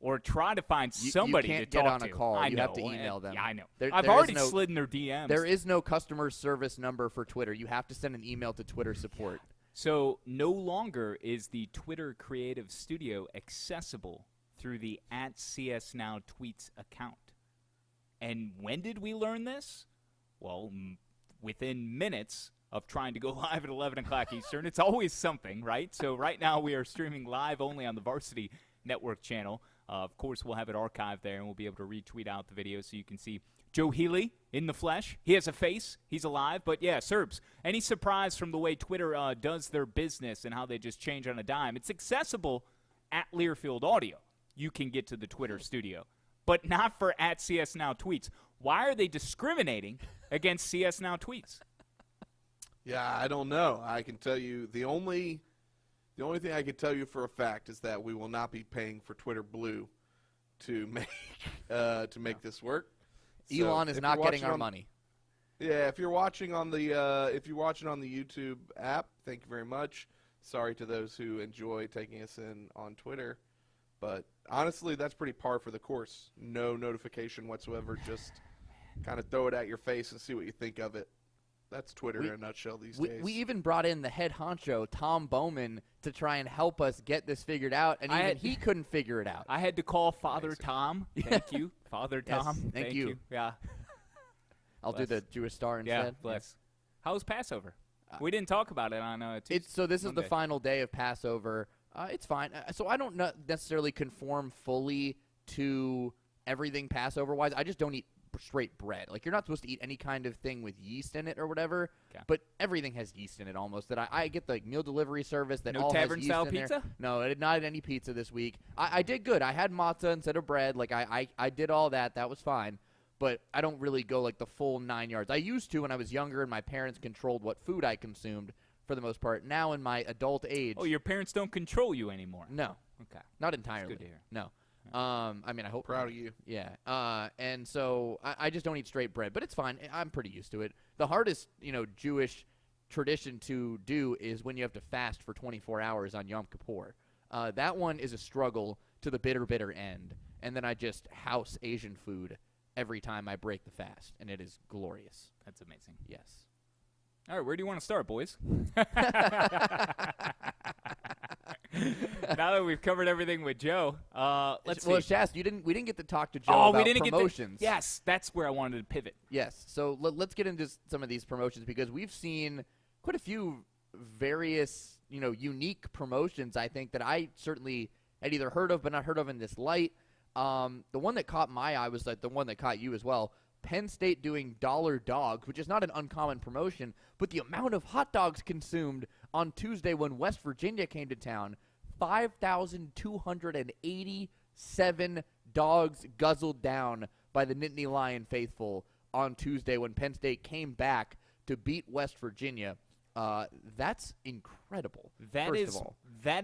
or try to find somebody you can't to get talk on to. a call. I You know. have to email them. Yeah, I know. There I've is already no- slid in their DMs. There is no customer service number for Twitter. You have to send an email to Twitter support. So no longer is the Twitter Creative Studio accessible through the @CSNowTweets account. And when did we learn this? Well, within minutes of trying to go live at 11 o'clock Eastern. It's always something, right? So right now we are streaming live only on the Varsity Network channel. Of course, we'll have it archived there, and we'll be able to retweet out the video so you can see Joe Healy in the flesh. He has a face. He's alive. But, yeah, Serbs, any surprise from the way Twitter does their business and how they just change on a dime? It's accessible at Learfield Audio. You can get to the Twitter studio, but not for @CSNowTweets. Why are they discriminating against CS Now Tweets? Yeah, I don't know. I can tell you the only thing I can tell you for a fact is that we will not be paying for Twitter Blue to make this work. So Elon is if not you're getting watching our on- money. Yeah, if you're watching on the YouTube app, thank you very much. Sorry to those who enjoy taking us in on Twitter, but honestly, that's pretty par for the course. No notification whatsoever. Just kind of throw it at your face and see what you think of it. That's Twitter in a nutshell these days. We even brought in the head honcho, Tom Bowman, to try and help us get this figured out, and even he couldn't figure it out. I had to call Father Tom. Thank you, Father Tom. Yes, thank you. Yeah. I'll do the Jewish star instead. Yeah, bless. How was Passover? We didn't talk about it on Tuesday. So this Monday. is the final day of Passover. It's fine. So I don't necessarily conform fully to everything Passover-wise. I just don't eat straight bread. Like, you're not supposed to eat any kind of thing with yeast in it or whatever, but everything has yeast in it almost. That I get the meal delivery service that all has yeast tavern-style in pizza? there. No, I did not eat any pizza this week. I did good. I had matzah instead of bread. Like, I did all that. That was fine. But I don't really go, like, the full 9 yards. I used to when I was younger and my parents controlled what food I consumed for the most part. Now in my adult age. Oh, your parents don't control you anymore. No. Okay. Not entirely. That's good to hear. No. I mean, I hope. Proud of you. Yeah. And so I just don't eat straight bread, but it's fine. I'm pretty used to it. The hardest, Jewish tradition to do is when you have to fast for 24 hours on Yom Kippur. That one is a struggle to the bitter, bitter end. And then I just house Asian food every time I break the fast, and it is glorious. That's amazing. Yes. All right, where do you want to start, boys? Now that we've covered everything with Joe, let's see. Well, Shast, we didn't get to talk to Joe about promotions. Yes, that's where I wanted to pivot. Yes, so let's get into some of these promotions because we've seen quite a few various, unique promotions, I think, that I certainly had either heard of but not heard of in this light. The one that caught my eye was like the one that caught you as well. Penn State doing dollar dogs, which is not an uncommon promotion, but the amount of hot dogs consumed on Tuesday when West Virginia came to town, 5,287 dogs guzzled down by the Nittany Lion faithful on Tuesday when Penn State came back to beat West Virginia. That's incredible. That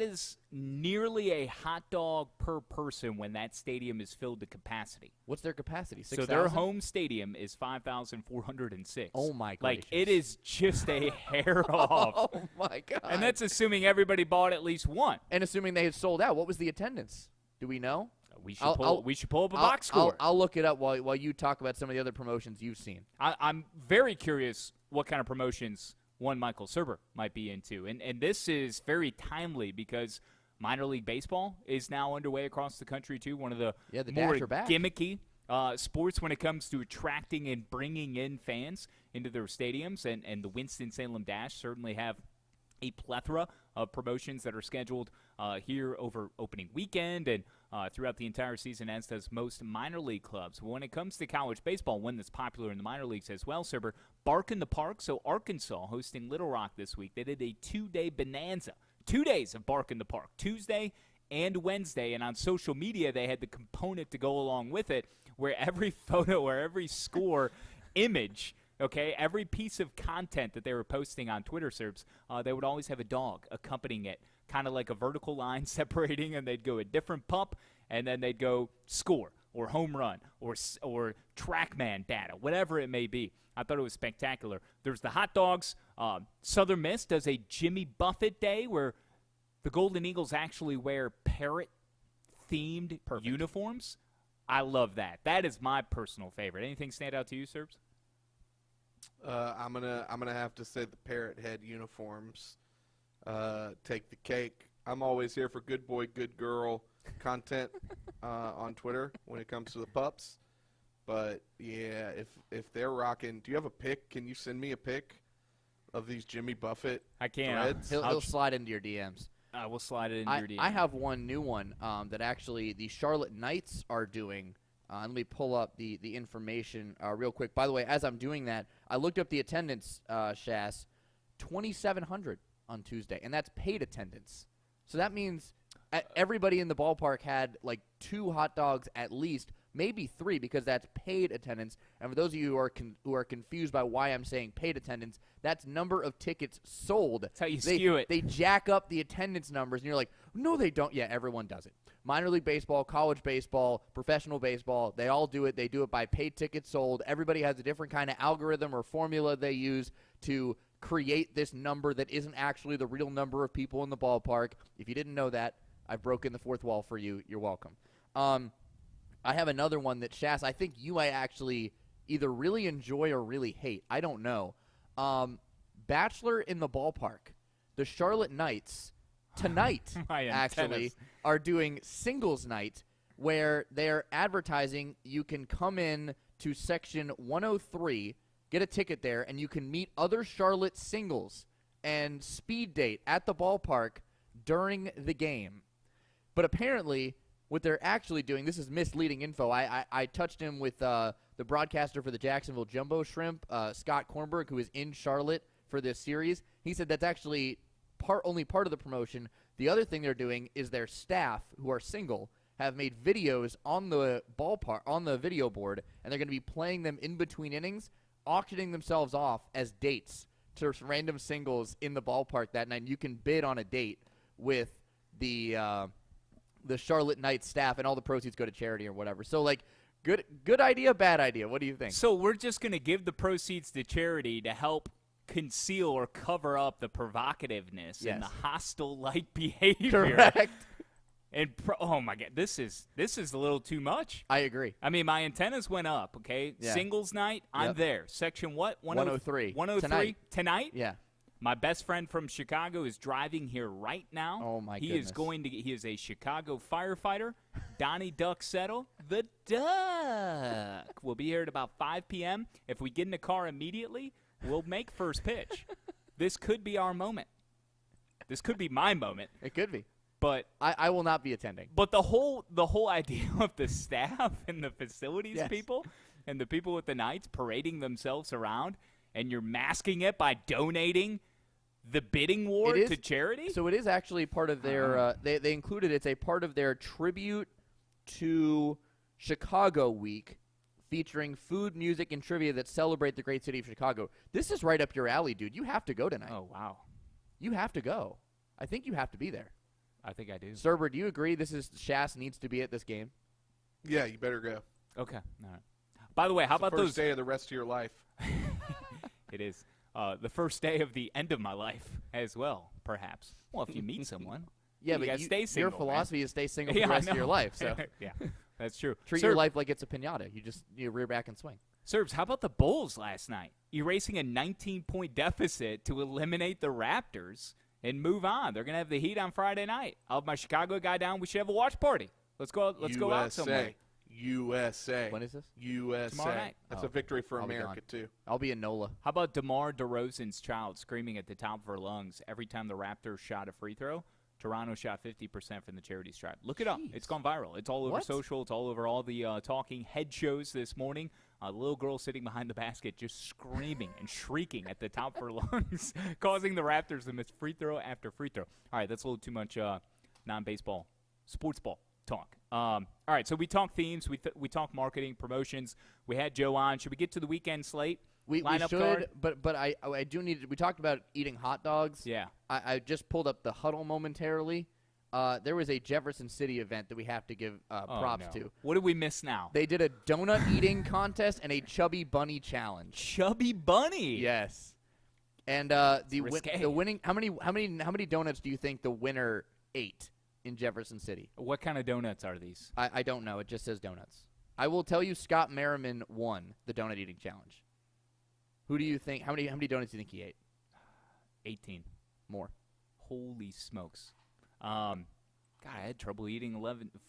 is nearly a hot dog per person when that stadium is filled to capacity. What's their capacity? 6,000? So their home stadium is 5,406. Oh my gracious! Like, it is just a hair off. Oh my god! And that's assuming everybody bought at least one. And assuming they had sold out. What was the attendance? Do we know? We should pull up a box score. I'll look it up while you talk about some of the other promotions you've seen. I'm very curious what kind of promotions one Michael Surber might be into. And this is very timely because minor league baseball is now underway across the country, too. One of the more gimmicky sports when it comes to attracting and bringing in fans into their stadiums. And the Winston-Salem Dash certainly have a plethora of promotions that are scheduled here over opening weekend and throughout the entire season, as does most minor league clubs. When it comes to college baseball, one that's popular in the minor leagues as well, Surber, Bark in the Park. So Arkansas hosting Little Rock this week. They did a 2-day bonanza. 2 days of Bark in the Park, Tuesday and Wednesday. And on social media, they had the component to go along with it where every photo or every score image, okay, every piece of content that they were posting on Twitter, Serbs, they would always have a dog accompanying it, kind of like a vertical line separating, and they'd go a different pup, and then they'd go score or home run or TrackMan data, whatever it may be. I thought it was spectacular. There's the hot dogs. Southern Miss does a Jimmy Buffett Day where the Golden Eagles actually wear parrot-themed uniforms. I love that. That is my personal favorite. Anything stand out to you, Serbs? I'm gonna have to say the parrot head uniforms take the cake. I'm always here for good boy, good girl content on Twitter when it comes to the pups. But yeah, if they're rocking, do you have a pic? Can you send me a pic of these Jimmy Buffett I can. threads? He'll slide into your DMs. I will slide it into your DMs. I have one new one that actually the Charlotte Knights are doing. Let me pull up the information real quick. By the way, as I'm doing that, I looked up the attendance, Shas, 2,700 on Tuesday, and that's paid attendance. So that means everybody in the ballpark had like 2 hot dogs at least, maybe 3 because that's paid attendance. And for those of you who are confused by why I'm saying paid attendance, that's number of tickets sold. That's how you skew it. They jack up the attendance numbers, and you're like, no, they don't. Yeah, everyone does it. Minor league baseball, college baseball, professional baseball, they all do it. They do it by paid tickets sold. Everybody has a different kind of algorithm or formula they use to create this number that isn't actually the real number of people in the ballpark. If you didn't know that, I've broken the fourth wall for you. You're welcome. I have another one that, Shas, I think you might actually either really enjoy or really hate. I don't know. Bachelor in the Ballpark. The Charlotte Knights tonight My actually antennas. are doing singles night where they're advertising you can come in to section 103, get a ticket there, and you can meet other Charlotte singles and speed date at the ballpark during the game. But apparently, what they're actually doing, this is misleading info. I touched him with the broadcaster for the Jacksonville Jumbo Shrimp, Scott Kornberg, who is in Charlotte for this series. He said that's actually only part of the promotion. The other thing they're doing is their staff, who are single, have made videos on the ballpark, on the video board, and they're going to be playing them in between innings, auctioning themselves off as dates to random singles in the ballpark that night. And you can bid on a date with the Charlotte Knights staff, and all the proceeds go to charity or whatever. So, like, good idea, bad idea. What do you think? So we're just going to give the proceeds to charity to help conceal or cover up the provocativeness and the hostile-like behavior. Correct. And oh my God, this is a little too much. I agree. I mean, my antennas went up. Okay, Yeah. Singles night, I'm Yep. there. Section what? 103. 103 tonight. Yeah. My best friend from Chicago is driving here right now. Oh, my He goodness. is going to. He is a Chicago firefighter. Donnie Duck Settle, the Duck, will be here at about 5 p.m. If we get in the car immediately, we'll make first pitch. This could be our moment. This could be my moment. It could be. But I will not be attending. But the whole idea of the staff and the facilities Yes. people and the people with the Knights parading themselves around, and you're masking it by donating the bidding war It is- to charity? So it is actually part of their they included it's a part of their tribute to Chicago week, featuring food, music, and trivia that celebrate the great city of Chicago. This is right up your alley, dude. You have to go tonight. Oh, wow. You have to go. I think you have to be there. I think I do. Surber, do you agree Shass needs to be at this game? Yeah, you better go. Okay. All right. By the way, how It's the about first those? day of the rest of your life? It is the first day of the end of my life as well, perhaps. Well, if you meet someone. Yeah, You but gotta stay single, your philosophy is stay single Yeah, for the I rest of your know. life. So Yeah, that's true. treat your life like it's a pinata. You rear back and swing. Serbs, how about the Bulls last night? Erasing a 19-point deficit to eliminate the Raptors and move on. They're going to have the Heat on Friday night. I'll have my Chicago guy down. We should have a watch party. Let's go out somewhere. USA. When is this? USA. Tomorrow night. That's Oh, a victory for I'll be America, too. I'll be in NOLA. How about DeMar DeRozan's child screaming at the top of her lungs every time the Raptors shot a free throw? Toronto shot 50% from the charity stripe. Look it up. Jeez. It's gone viral. It's all over What? social. It's all over all the talking head shows this morning. A little girl sitting behind the basket just screaming and shrieking at the top of her lungs, causing the Raptors to miss free throw after free throw. All right, that's a little too much non-baseball, sports ball talk. All right, so we talk themes. We talk marketing, promotions. We had Joe on. Should we get to the weekend slate? We Lineup should, card? but I do need. We talked about eating hot dogs. Yeah. I just pulled up the huddle momentarily. There was a Jefferson City event that we have to give props Oh, no. to. What did we miss now? They did a donut eating contest and a chubby bunny challenge. Chubby Bunny. Yes, and risque. the winning. How many donuts do you think the winner ate in Jefferson City? What kind of donuts are these? I don't know. It just says donuts. I will tell you, Scott Merriman won the donut eating challenge. Who do you think? How many donuts do you think he ate? 18. More. Holy smokes. God, I had trouble eating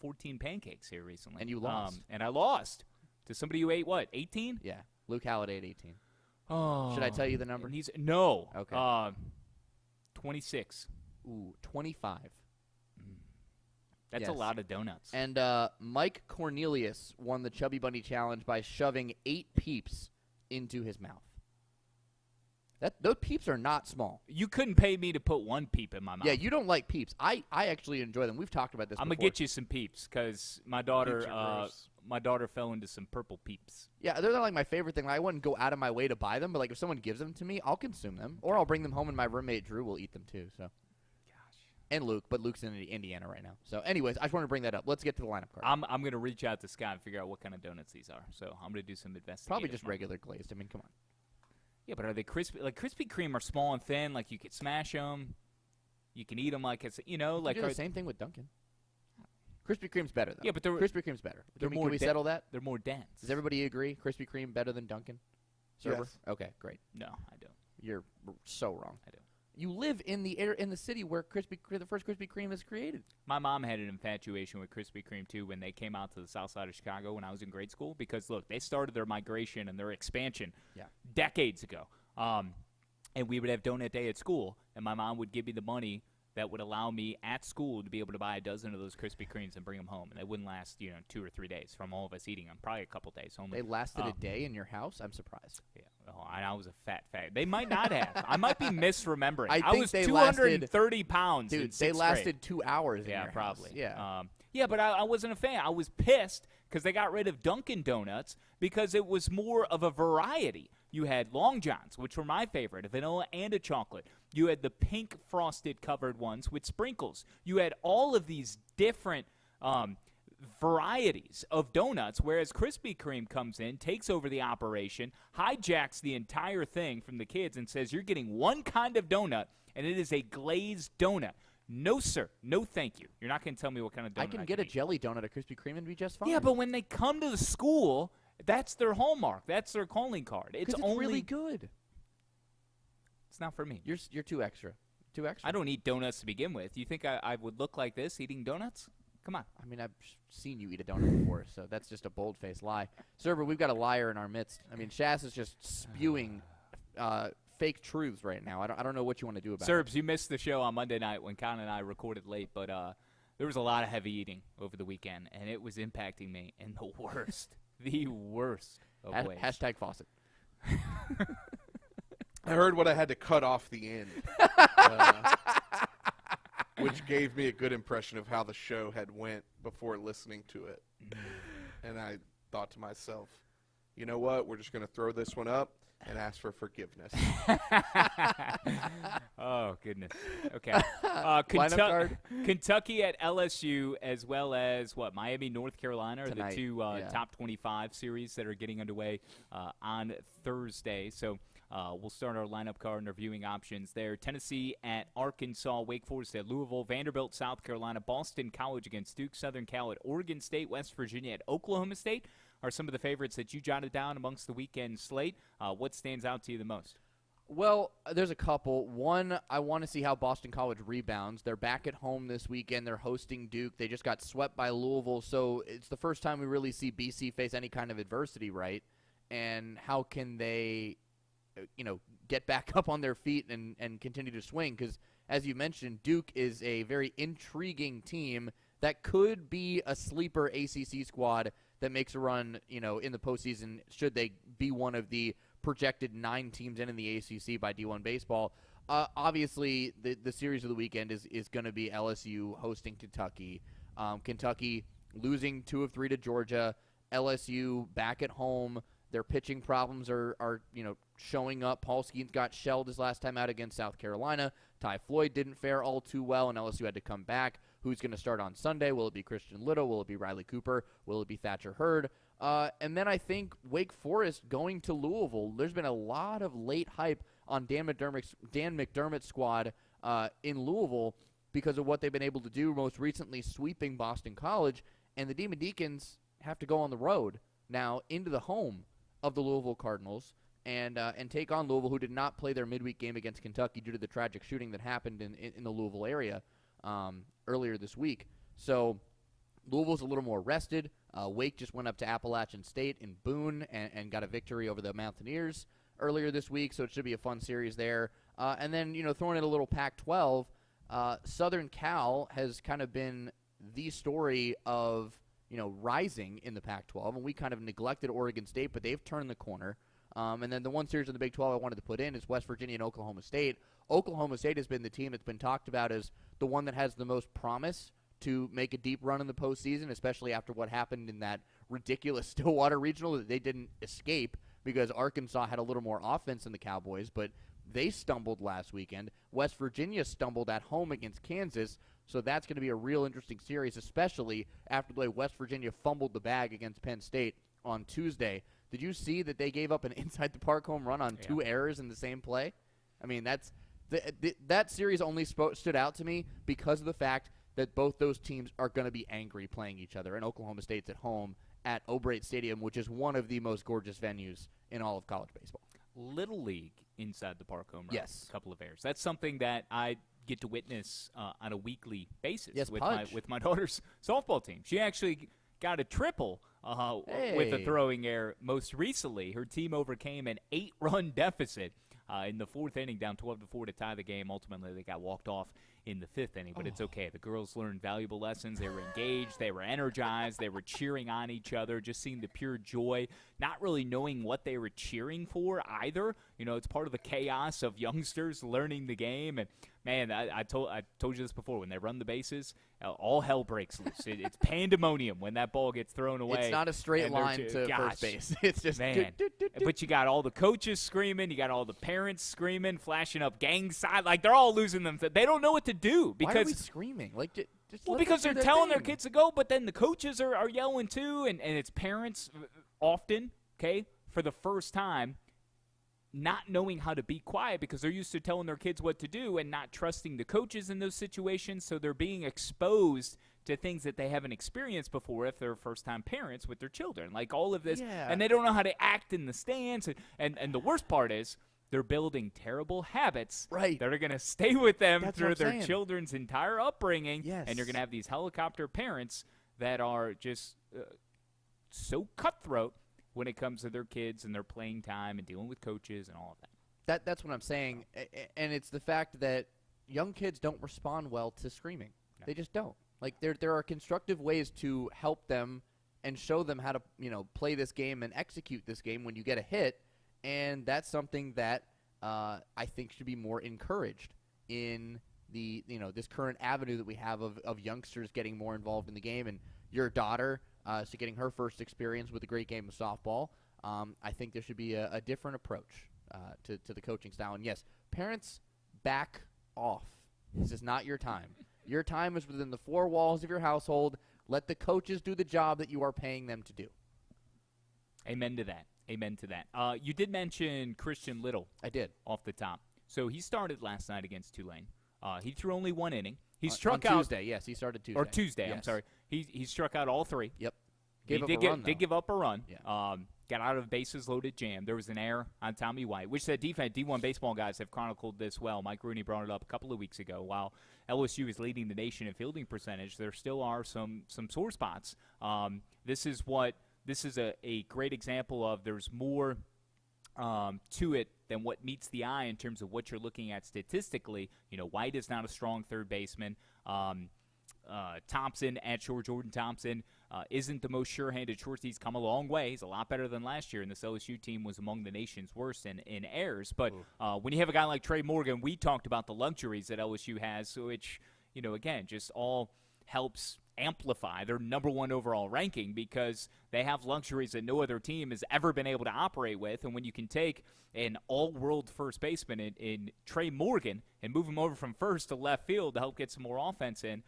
14 pancakes here recently. And you lost. And I lost to somebody who ate what, 18? Yeah, Luke Halliday ate 18. Oh. Should I tell you the number? No. Okay. 26. Ooh, 25. That's Yes. a lot of donuts. And Mike Cornelius won the Chubby Bunny Challenge by shoving 8 peeps into his mouth. Those peeps are not small. You couldn't pay me to put one peep in my mouth. Yeah, you don't like peeps. I actually enjoy them. We've talked about this I'm before. going to get you some peeps because my daughter Peeps are gross. my daughter fell into some purple peeps. Yeah, they're not like my favorite thing. I wouldn't go out of my way to buy them, but like if someone gives them to me, I'll consume them. Or I'll bring them home and my roommate Drew will eat them too. So. And Luke, but Luke's in Indiana right now. So anyways, I just wanted to bring that up. Let's get to the lineup card. I'm going to reach out to Scott and figure out what kind of donuts these are. So I'm going to do some investigating. Probably just regular glazed. I mean, come on. Yeah, but are they crispy? Like Krispy Kreme are small and thin. Like you could smash them. You can eat them like it's like You do the same thing with Dunkin'. Krispy Kreme's better though. Yeah, but they're Krispy Kreme's better. they're Can more we de- settle that? they're more dense. Does everybody agree? Krispy Kreme better than Dunkin'? Server? Yes. Okay, great. No, I don't. You're so wrong. I do. You live in the city where the first Krispy Kreme is created. My mom had an infatuation with Krispy Kreme, too, when they came out to the south side of Chicago when I was in grade school because, look, they started their migration and their expansion decades ago. And we would have donut day at school, and my mom would give me the money that would allow me at school to be able to buy a dozen of those Krispy Kremes and bring them home. And they wouldn't last, 2 or 3 days from all of us eating them, probably a couple days only. They lasted a day in your house? I'm surprised. Yeah, I was a fat fag. They might not have. I might be misremembering. I think was they 230 pounds Dude, in they sixth lasted grade. 2 hours in Yeah, your probably. house. Yeah, but I wasn't a fan. I was pissed because they got rid of Dunkin' Donuts because it was more of a variety. You had Long Johns, which were my favorite, a vanilla and a chocolate. You had the pink frosted covered ones with sprinkles. You had all of these different varieties of donuts, whereas Krispy Kreme comes in, takes over the operation, hijacks the entire thing from the kids and says, you're getting one kind of donut, and it is a glazed donut. No, sir. No, thank you. You're not going to tell me what kind of donut I can get a eat. jelly donut at Krispy Kreme and be just fine. Yeah, but when they come to the school, that's their hallmark. That's their calling card. It's only really good. It's not for me. You're too extra. Too extra. I don't eat donuts to begin with. You think I would look like this eating donuts? Come on. I mean, I've seen you eat a donut before, so that's just a bold-faced lie. Surber, we've got a liar in our midst. I mean, Shass is just spewing fake truths right now. I don't know what you want to do about it. Serbs, you missed the show on Monday night when Kahn and I recorded late, but there was a lot of heavy eating over the weekend, and it was impacting me in the worst, the worst of ways. Hashtag faucet. I heard what I had to cut off the end, which gave me a good impression of how the show had went before listening to it. And I thought to myself, you know what? We're just going to throw this one up and ask for forgiveness. Oh, goodness. Okay. Lineup card? Kentucky at LSU, as well as, Miami, North Carolina are Tonight, the two yeah. top 25 series that are getting underway on Thursday. So we'll start our lineup card and our viewing options there. Tennessee at Arkansas, Wake Forest at Louisville, Vanderbilt, South Carolina, Boston College against Duke, Southern Cal at Oregon State, West Virginia at Oklahoma State are some of the favorites that you jotted down amongst the weekend slate. What stands out to you the most? Well, there's a couple. One, I want to see how Boston College rebounds. They're back at home this weekend. They're hosting Duke. They just got swept by Louisville, so it's the first time we really see BC face any kind of adversity, right? And how can they, get back up on their feet and continue to swing? Because, as you mentioned, Duke is a very intriguing team that could be a sleeper ACC squad that makes a run, in the postseason should they be one of the projected 9 teams in the ACC by D1 baseball. Obviously, the series of the weekend is going to be LSU hosting Kentucky. Kentucky losing 2 of 3 to Georgia. LSU back at home. Their pitching problems are showing up. Paul Skeens got shelled his last time out against South Carolina. Ty Floyd didn't fare all too well, and LSU had to come back. Who's going to start on Sunday? Will it be Christian Little? Will it be Riley Cooper? Will it be Thatcher Hurd? And then I think Wake Forest going to Louisville. There's been a lot of late hype on Dan McDermott's squad in Louisville because of what they've been able to do, most recently sweeping Boston College. And the Demon Deacons have to go on the road now into the home of the Louisville Cardinals and take on Louisville, who did not play their midweek game against Kentucky due to the tragic shooting that happened in the Louisville area earlier this week. So Louisville's a little more rested. Wake just went up to Appalachian State in Boone and got a victory over the Mountaineers earlier this week, so it should be a fun series there. And then, throwing in a little Pac-12, Southern Cal has kind of been the story of, rising in the Pac-12, and we kind of neglected Oregon State, but they've turned the corner. And then the one series in the Big 12 I wanted to put in is West Virginia and Oklahoma State. Oklahoma State has been the team that's been talked about as the one that has the most promise to make a deep run in the postseason, especially after what happened in that ridiculous Stillwater Regional that they didn't escape because Arkansas had a little more offense than the Cowboys, but they stumbled last weekend. West Virginia stumbled at home against Kansas, so that's going to be a real interesting series, especially after the way West Virginia fumbled the bag against Penn State on Tuesday. Did you see that they gave up an inside-the-park home run on 2 errors in the same play? I mean, that series only stood out to me because of the fact that both those teams are going to be angry playing each other, and Oklahoma State's at home at O'Brate Stadium, which is one of the most gorgeous venues in all of college baseball. Little League inside the park home run. Yes. A couple of errors. That's something that I get to witness on a weekly basis Yes, with my daughter's softball team. She actually got a triple with a throwing error most recently. Her team overcame an 8-run deficit in the 4th inning, down 12-4 to tie the game. Ultimately, they got walked off in the 5th inning, but it's okay. The girls learned valuable lessons. They were engaged. They were energized. They were cheering on each other, just seeing the pure joy, not really knowing what they were cheering for either. You know, it's part of the chaos of youngsters learning the game. And, man, I told you this before. When they run the bases, all hell breaks loose. It's pandemonium when that ball gets thrown away. It's not a straight line to first base. It's just man. But you got all the coaches screaming. You got all the parents screaming, flashing up gang signs. Like, they're all losing them. They don't know what to do because why are we screaming? Like, just well, let because them they're do telling thing. their kids to go, but then the coaches are yelling too, and it's parents often, okay, for the first time, not knowing how to be quiet because they're used to telling their kids what to do and not trusting the coaches in those situations, so they're being exposed to things that they haven't experienced before if they're first-time parents with their children. Like all of this, and they don't know how to act in the stands, and the worst part is they're building terrible habits that are going to stay with them through their children's entire upbringing, and you're going to have these helicopter parents that are just so cutthroat when it comes to their kids and their playing time and dealing with coaches and all of that. That's what I'm saying, and it's the fact that young kids don't respond well to screaming. No. They just don't. Like, there are constructive ways to help them and show them how to, play this game and execute this game when you get a hit, and that's something that I think should be more encouraged in the this current avenue that we have of youngsters getting more involved in the game. And your daughter, so getting her first experience with a great game of softball, I think there should be a different approach to the coaching style. And yes, parents, back off. This is not your time. Your time is within the 4 walls of your household. Let the coaches do the job that you are paying them to do. Amen to that. Amen to that. You did mention Christian Little. I did. Off the top. So he started last night against Tulane. He threw only 1 inning. He struck out on Tuesday. Yes, he started Tuesday. Or Tuesday, yes. I'm sorry. He struck out all 3. Yep. Did give up a run. Yeah. Got out of bases loaded jam. There was an error on Tommy White, which that defense, D1 baseball guys have chronicled this well. Mike Rooney brought it up a couple of weeks ago. While LSU is leading the nation in fielding percentage, there still are some sore spots. This is a great example of there's more to it than what meets the eye in terms of what you're looking at statistically. White is not a strong third baseman. Thompson, at short, Jordan Thompson, isn't the most sure-handed shortstop. He's come a long way. He's a lot better than last year, and this LSU team was among the nation's worst in errors. But when you have a guy like Trey Morgan, we talked about the luxuries that LSU has, which, again, just all helps amplify their number 1 overall ranking because they have luxuries that no other team has ever been able to operate with. And when you can take an all-world first baseman in Trey Morgan and move him over from first to left field to help get some more offense in,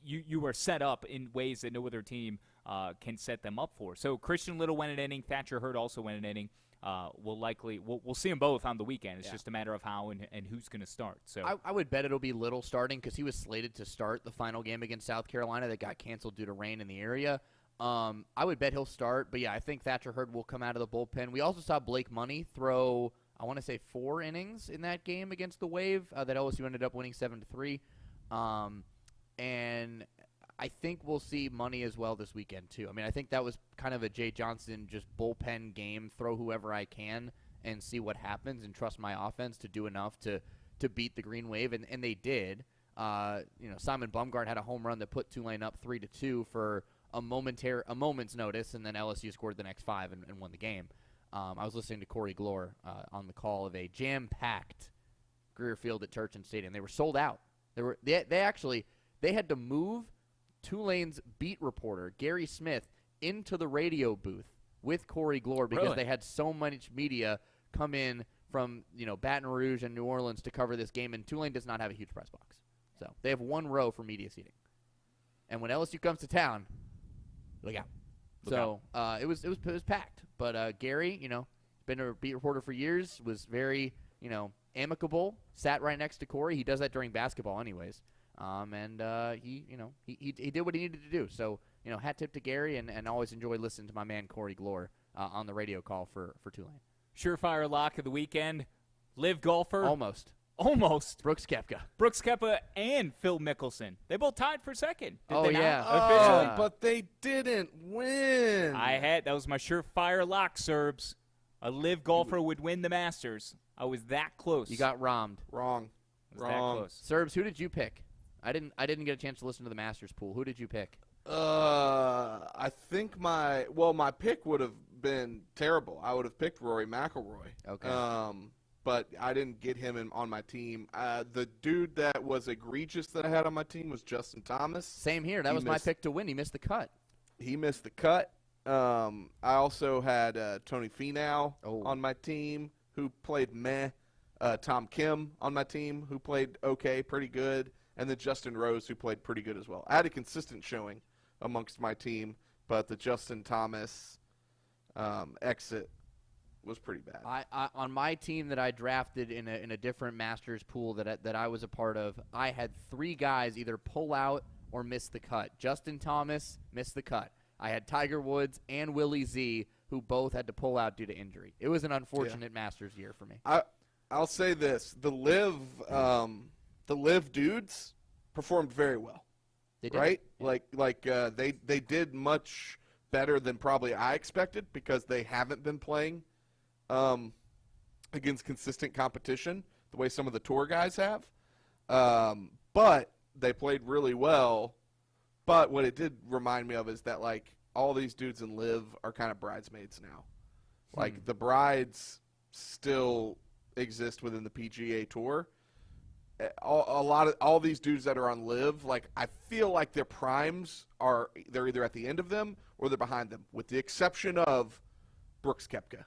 you are set up in ways that no other team can set them up for. So Christian Little went an inning. Thatcher Hurd also went an inning. We'll see them both on the weekend. It's just a matter of how and who's going to start. So I would bet it'll be Little starting because he was slated to start the final game against South Carolina that got canceled due to rain in the area. I would bet he'll start. But, yeah, I think Thatcher Hurd will come out of the bullpen. We also saw Blake Money throw, I want to say, 4 innings in that game against the Wave that LSU ended up winning 7-3. And I think we'll see Money as well this weekend, too. I mean, I think that was kind of a Jay Johnson just bullpen game, throw whoever I can and see what happens and trust my offense to do enough to beat the Green Wave, and they did. Simon Bumgart had a home run that put Tulane up 3-2 for a moment's notice, and then LSU scored the next 5 and won the game. I was listening to Corey Glore on the call of a jam-packed Greer Field at Turchin Stadium. They were sold out. They had to move Tulane's beat reporter, Gary Smith, into the radio booth with Corey Glore because they had so much media come in from Baton Rouge and New Orleans to cover this game, and Tulane does not have a huge press box. So they have 1 row for media seating. And when LSU comes to town, look out. It was packed. But Gary, been a beat reporter for years, was very, amicable, sat right next to Corey. He does that during basketball anyways. He did what he needed to do. So, hat tip to Gary, and always enjoy listening to my man Corey Glore on the radio call for Tulane. surefire lock of the weekend, live golfer. Almost. Brooks Koepka. Brooks Koepka and Phil Mickelson. They both tied for second. Did Oh, they yeah. not? Officially. But they didn't win. That was my surefire lock, Serbs. A live golfer would win the Masters. I was that close. You got rommed. Wrong. I was that close. Serbs, who did you pick? I didn't get a chance to listen to the Masters pool. Who did you pick? I think my pick would have been terrible. I would have picked Rory McIlroy. Okay. But I didn't get him on my team. The dude that was egregious that I had on my team was Justin Thomas. Same here. That was my pick to win. He missed the cut. He missed the cut. I also had Tony Finau on my team, who played meh. Tom Kim on my team, who played okay, pretty good. And then Justin Rose, who played pretty good as well. I had a consistent showing amongst my team, but the Justin Thomas exit was pretty bad. I on my team that I drafted in a different Masters pool that I was a part of, I had 3 guys either pull out or miss the cut. Justin Thomas missed the cut. I had Tiger Woods and Willie Z, who both had to pull out due to injury. It was an unfortunate Masters year for me. I'll say this: the live dudes performed very well. They did. Right? Yeah. They did much better than probably I expected because they haven't been playing against consistent competition the way some of the tour guys have. But they played really well. But what it did remind me of is that all these dudes in live are kind of bridesmaids now. The brides still exist within the PGA Tour. All these dudes that are on live, I feel like their primes they're either at the end of them or they're behind them, with the exception of Brooks Koepka.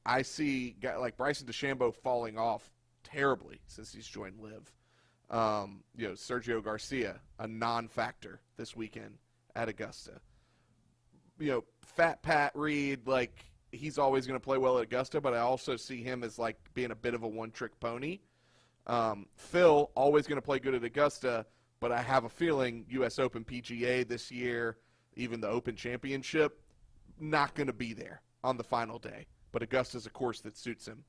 I see like Bryson DeChambeau falling off terribly since he's joined live. Sergio Garcia, a non-factor this weekend at Augusta. Fat Pat Reed, he's always going to play well at Augusta, but I also see him as being a bit of a one-trick pony. Phil, always going to play good at Augusta, but I have a feeling U.S. Open PGA this year, even the Open Championship, not going to be there on the final day. But Augusta's a course that suits him.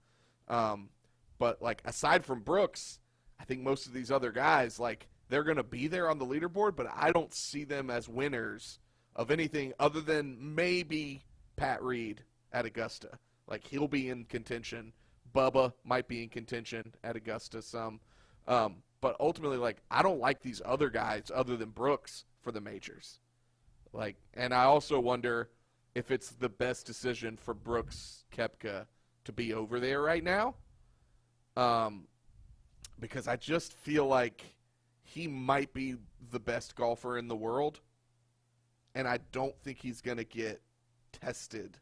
But aside from Brooks, I think most of these other guys, they're going to be there on the leaderboard, but I don't see them as winners of anything other than maybe Pat Reed at Augusta. He'll be in contention. Bubba might be in contention at Augusta some. But ultimately, I don't like these other guys other than Brooks for the majors. And I also wonder if it's the best decision for Brooks Koepka to be over there right now. Because I just feel like he might be the best golfer in the world. And I don't think he's going to get tested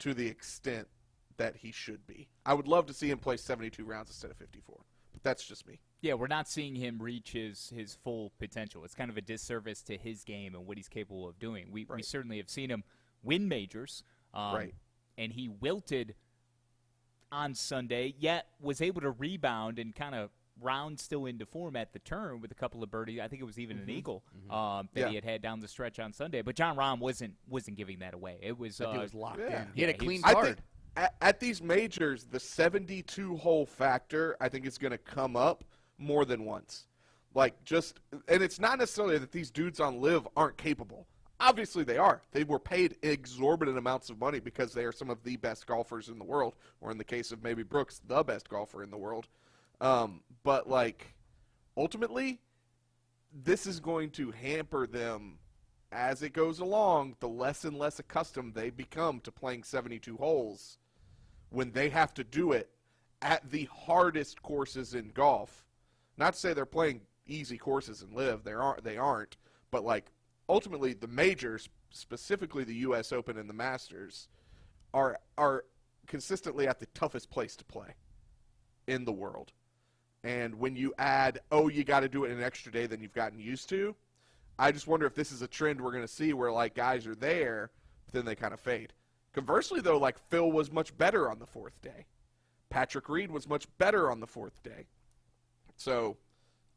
to the extent that he should be. I would love to see him play 72 rounds instead of 54, but that's just me. Yeah, we're not seeing him reach his full potential. It's kind of a disservice to his game and what he's capable of doing. We certainly have seen him win majors, right? And he wilted on Sunday, yet was able to rebound and kind of round still into form at the turn with a couple of birdies. I think it was even an eagle that he had down the stretch on Sunday. But Jon Rahm wasn't giving that away. It was he was locked in. He Yeah, had a clean I card. think at these majors, the 72-hole factor, I think, is going to come up more than once. And it's not necessarily that these dudes on live aren't capable. Obviously they are. They were paid exorbitant amounts of money because they are some of the best golfers in the world, or in the case of maybe Brooks, the best golfer in the world. But ultimately, this is going to hamper them as it goes along. The less and less accustomed they become to playing 72 holes when they have to do it at the hardest courses in golf. Not to say they're playing easy courses in live. They aren't. But ultimately, the majors, specifically the U.S. Open and the Masters, are consistently at the toughest place to play in the world. And when you add, you got to do it in an extra day than you've gotten used to, I just wonder if this is a trend we're going to see where guys are there, but then they kind of fade. Conversely, though, Phil was much better on the fourth day. Patrick Reed was much better on the fourth day. So,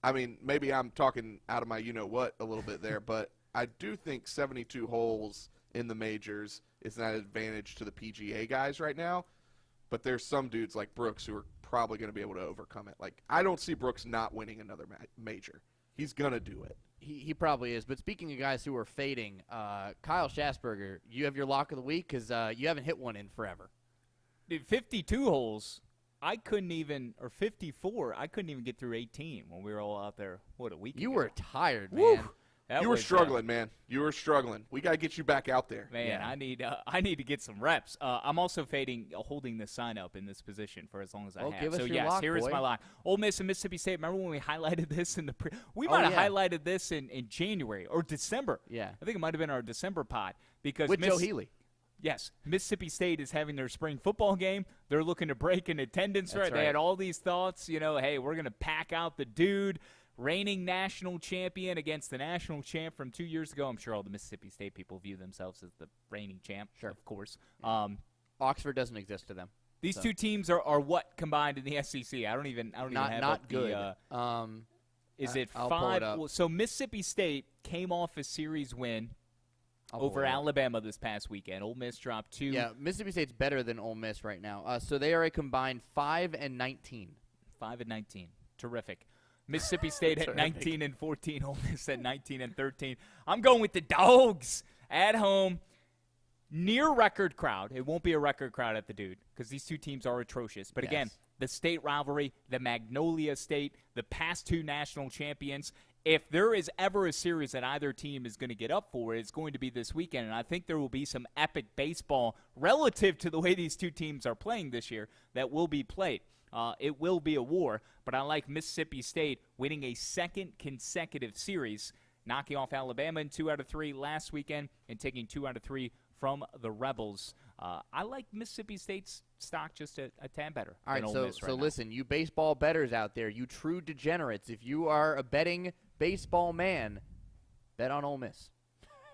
I mean, maybe I'm talking out of my you-know-what a little bit there, but I do think 72 holes in the majors is not an advantage to the PGA guys right now. But there's some dudes like Brooks who are probably going to be able to overcome it. Like, I don't see Brooks not winning another major. He's going to do it. He probably is. But speaking of guys who are fading, Kyle Schassburger, you have your lock of the week because you haven't hit one in forever. Dude, 52 holes, I couldn't even, or 54, I couldn't even get through 18 when we were all out there, a week ago. You were tired, man. Woo! You were struggling, man. You were struggling. We got to get you back out there. Man, Yeah. I need to get some reps. I'm also holding the sign up in this position for as long as I have. Give us So your yes, lock, here is boy. my lock. Ole Miss and Mississippi State. Remember when we highlighted this in the we might have highlighted this in January or December. Yeah. I think it might have been our December pod because With Joe Healy. Yes, Mississippi State is having their spring football game. They're looking to break in attendance. That's They right. had all these thoughts. Hey, we're going to pack out the dude. Reigning national champion against the national champ from 2 years ago. I'm sure all the Mississippi State people view themselves as the reigning champ, of course. Oxford doesn't exist to them. These two teams are what combined in the SEC? I don't even have Not up good. is it I'll pull five? it up. Well, so Mississippi State came off a series win I'll pull over it up. Alabama this past weekend. Ole Miss dropped 2. Yeah, Mississippi State's better than Ole Miss right now. So they are a combined 5-19. 5-19. Terrific. Mississippi State at 19-14. Ole Miss at 19-13. I'm going with the Dogs at home. Near record crowd. It won't be a record crowd at the Dude because these two teams are atrocious. But again, the state rivalry, the Magnolia State, the past 2 national champions. If there is ever a series that either team is going to get up for, it's going to be this weekend. And I think there will be some epic baseball relative to the way these two teams are playing this year that will be played. It will be a war, but I like Mississippi State winning a second consecutive series, knocking off Alabama in 2 out of 3 last weekend and taking 2 out of 3 from the Rebels. I like Mississippi State's stock just a tad better. All right, than Ole so Miss right now. listen, you baseball bettors out there, you true degenerates, if you are a betting baseball man, bet on Ole Miss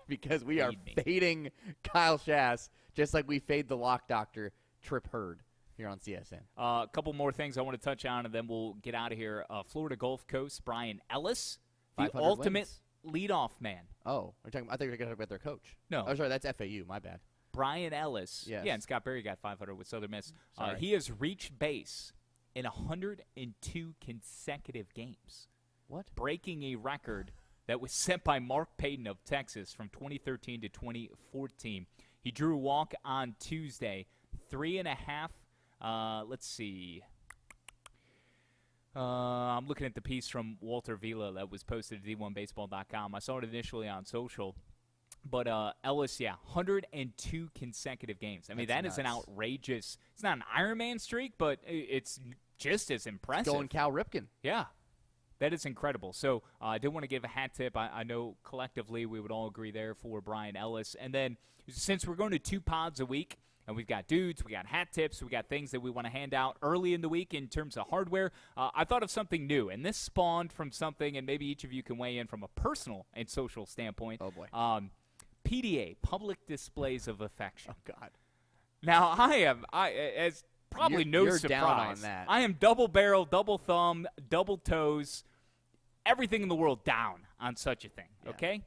because we are Fade me. fading Kyle Schass just like we fade the lock doctor Trip Hurd here on CSN. A couple more things I want to touch on, and then we'll get out of here. Florida Gulf Coast, Brian Ellis, the 500 ultimate wins. leadoff man. Oh, I thought you were going to talk about their coach. No. Oh, sorry, that's FAU. My bad. Brian Ellis. Yes. Yeah, and Scott Berry got 500 with Southern Miss. Sorry. He has reached base in 102 consecutive games. What? Breaking a record that was set by Mark Payton of Texas from 2013 to 2014. He drew a walk on Tuesday, 3.5. Let's see. I'm looking at the piece from Walter Vila that was posted at d1baseball.com. I saw it initially on social. But Ellis, 102 consecutive games. I mean, That's that is an nuts. outrageous – it's not an Ironman streak, but it's just as impressive. Going Cal Ripken. Yeah. That is incredible. So I did want to give a hat tip. I know collectively we would all agree there for Brian Ellis. And then since we're going to 2 pods a week, and we've got dudes, we got hat tips, we got things that we want to hand out early in the week in terms of hardware, I thought of something new. And this spawned from something, and maybe each of you can weigh in from a personal and social standpoint. Oh, boy. PDA, public displays of affection. Oh, God. Now, as probably no You're surprise, down on that. I am double barrel, double thumb, double toes, everything in the world down on such a thing, okay?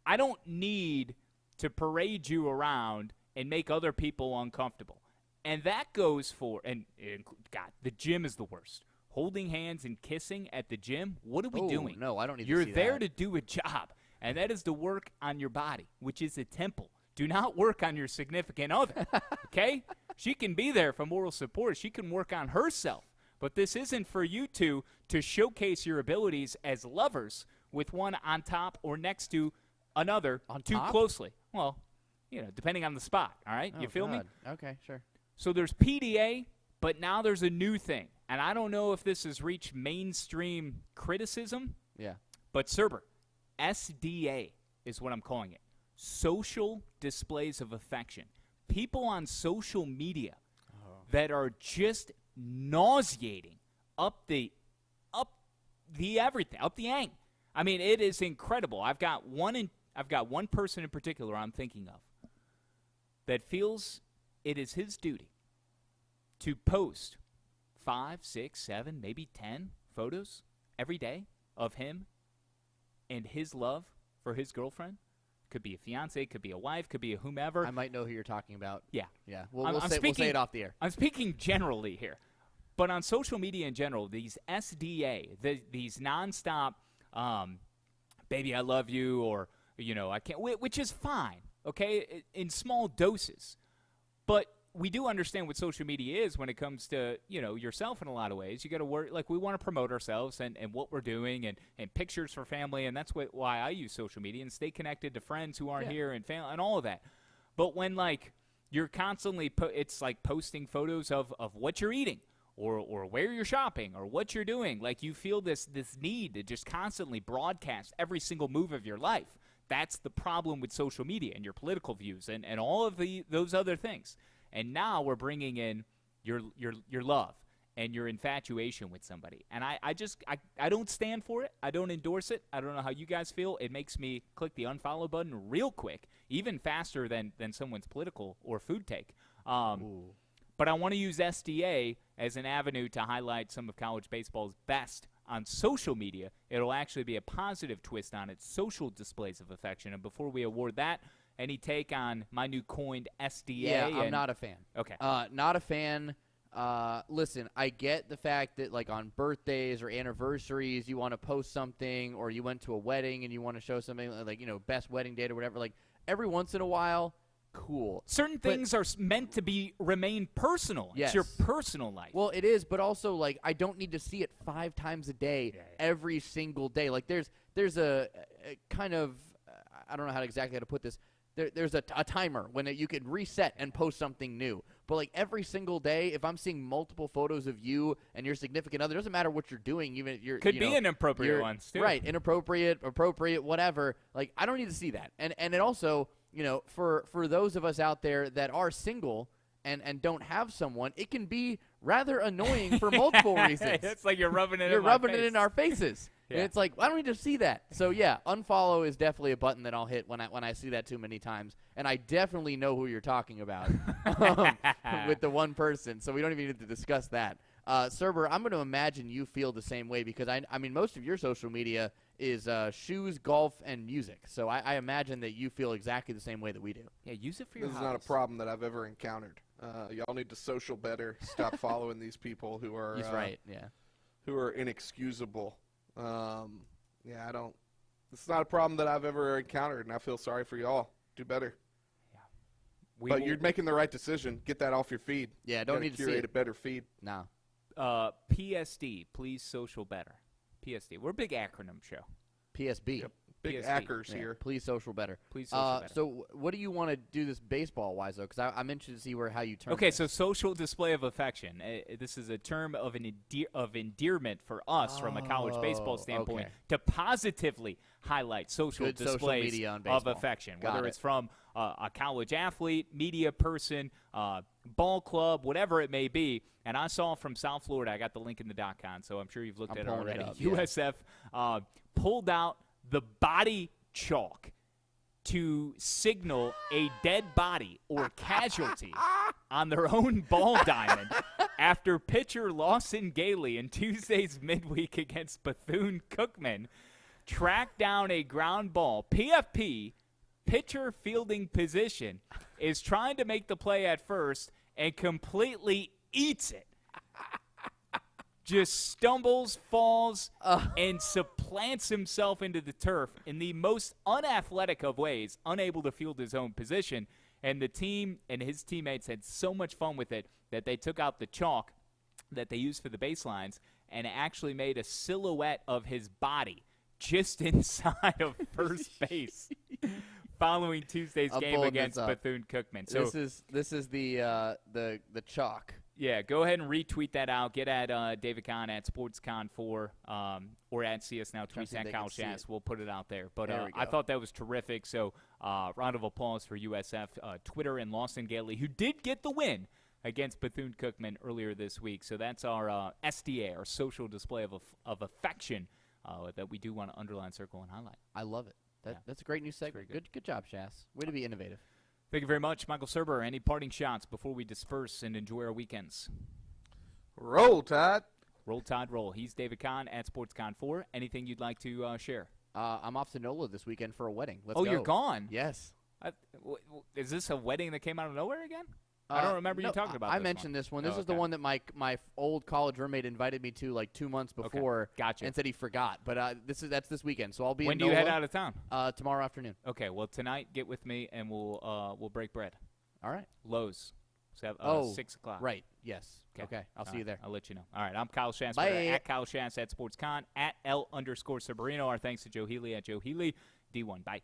I don't need to parade you around and make other people uncomfortable. And that goes for, God, the gym is the worst. Holding hands and kissing at the gym, what are we doing? No, I don't need You're to see there that. to do a job, and that is to work on your body, which is a temple. Do not work on your significant other, okay? She can be there for moral support. She can work on herself. But this isn't for you two to showcase your abilities as lovers with one on top or next to another too top? closely. Well, depending on the spot, all right? You Oh, feel me? God. Okay, sure. So there's PDA, but now there's a new thing. And I don't know if this has reached mainstream criticism, Yeah. but Surber, SDA is what I'm calling it. Social displays of affection. People on social media that are just nauseating up the everything, up the ang. I mean, it is incredible. I've got one person in particular I'm thinking of that feels it is his duty to post 5, 6, 7, maybe 10 photos every day of him and his love for his girlfriend, Could be a fiance, could be a wife, could be a whomever. I might know who you're talking about. Yeah. Yeah. I'm We'll say it off the air. I'm speaking generally here. But on social media in general, these SDA, these nonstop, baby, I love you, or, I can't, which is fine, okay, in small doses. But we do understand what social media is when it comes to, yourself in a lot of ways. You got to work, like, we want to promote ourselves and what we're doing and pictures for family, and that's why I use social media and stay connected to friends who aren't here and family and all of that. But when, like, you're constantly, it's like posting photos of what you're eating, or where you're shopping, or what you're doing. Like, you feel this need to just constantly broadcast every single move of your life. That's the problem with social media and your political views and all of those other things. And now we're bringing in your love and your infatuation with somebody. And I don't stand for it. I don't endorse it. I don't know how you guys feel. It makes me click the unfollow button real quick, even faster than someone's political or food take. But I want to use SDA as an avenue to highlight some of college baseball's best on social media. It'll actually be a positive twist on its social displays of affection. And before we award that, any take on my new coined SDA? Yeah, I'm not a fan. Okay. Not a fan. Listen, I get the fact that, like, on birthdays or anniversaries, you want to post something, or you went to a wedding and you want to show something, like, best wedding date or whatever. Like, every once in a while, cool. Certain things are meant to remain personal. Yes. It's your personal life. Well, it is, but also, like, I don't need to see it 5 times a day, every single day. Like, there's a kind of, I don't know exactly how to put this. There's a timer when you can reset and post something new. But, like, every single day, if I'm seeing multiple photos of you and your significant other, it doesn't matter what you're doing. Even if you're could be inappropriate ones too. Right, inappropriate, appropriate, whatever. Like, I don't need to see that. And it also, for those of us out there that are single and don't have someone, it can be rather annoying for multiple reasons. It's like you're rubbing it. It in our faces. Yeah. And it's like, I don't need to see that. So yeah, unfollow is definitely a button that I'll hit when I see that too many times. And I definitely know who you're talking about with the one person. So we don't even need to discuss that. Surber, I'm going to imagine you feel the same way, because I mean, most of your social media is shoes, golf, and music. So I imagine that you feel exactly the same way that we do. Yeah, use it for your This house. is not a problem that I've ever encountered. Y'all need to social better. Stop following these people who are He's right. Yeah. who are inexcusable. I don't. This is not a problem that I've ever encountered, and I feel sorry for y'all. Do better. Yeah. You're making the right decision. Get that off your feed. Yeah, don't need to see curate it. a better feed. No. PSD, please social better. PSD. We're a big acronym show. PSB. Yep. Big PSD. hackers Yeah, here. please social better. Please social better. So what do you want to do this baseball-wise, though? Because I'm interested to see how you turn Okay, this. so social display of affection. This is a term of endearment for us from a college baseball standpoint okay. to positively highlight social Good social displays media on of baseball. affection, Got whether it. it's from a college athlete, media person, ball club, whatever it may be. And I saw from South Florida, I got the link in the .com, so I'm sure you've looked I'm at it pulling it already. up, yeah. USF pulled out the body chalk to signal a dead body or casualty on their own ball diamond after pitcher Lawson Gailey in Tuesday's midweek against Bethune-Cookman tracked down a ground ball. PFP, pitcher fielding position, is trying to make the play at first and completely eats it. Just stumbles, falls, and supplants himself into the turf in the most unathletic of ways, unable to field his own position. And the team and his teammates had so much fun with it that they took out the chalk that they used for the baselines and actually made a silhouette of his body just inside of first base following Tuesday's I'm game pulling against this up. Bethune-Cookman. So This is the chalk. yeah, go ahead and retweet that out. Get at David Kahn at SportsCon4 or at CS Now Trying to tweets see if at they Kyle can see Schass. it. We'll put it out there. But There we I go. thought that was terrific. So round of applause for USF, Twitter, and Lawson Gailey, who did get the win against Bethune-Cookman earlier this week. So that's our SDA, our social display of affection that we do want to underline, circle, and highlight. I love it. Yeah. That's a great new segment. very Good job, Schass. Way to be innovative. Thank you very much, Michael Surber. Any parting shots before we disperse and enjoy our weekends? Roll Tide. Roll Tide, roll. He's David Kahn at SportsCon4. Anything you'd like to share? I'm off to NOLA this weekend for a wedding. Let's Oh, go. you're gone? Yes. Is this a wedding that came out of nowhere again? I don't remember you talking about I this mentioned one. this one. This Oh, is the okay. one that my old college roommate invited me to like 2 months before. Gotcha. And said he forgot. But that's this weekend, so I'll be When in do you NOLA, head out of town? tomorrow afternoon. Okay, well, tonight, get with me, and we'll break bread. All right. Lowe's. 6 o'clock. Right. Yes. Okay. I'll see you there. I'll let you know. All right, I'm Kyle Schassburger, Bye. at Kyle Schass, at SportsCon, at L_Sabrino. Our thanks to Joe Healy, at Joe Healy, D1. Bye.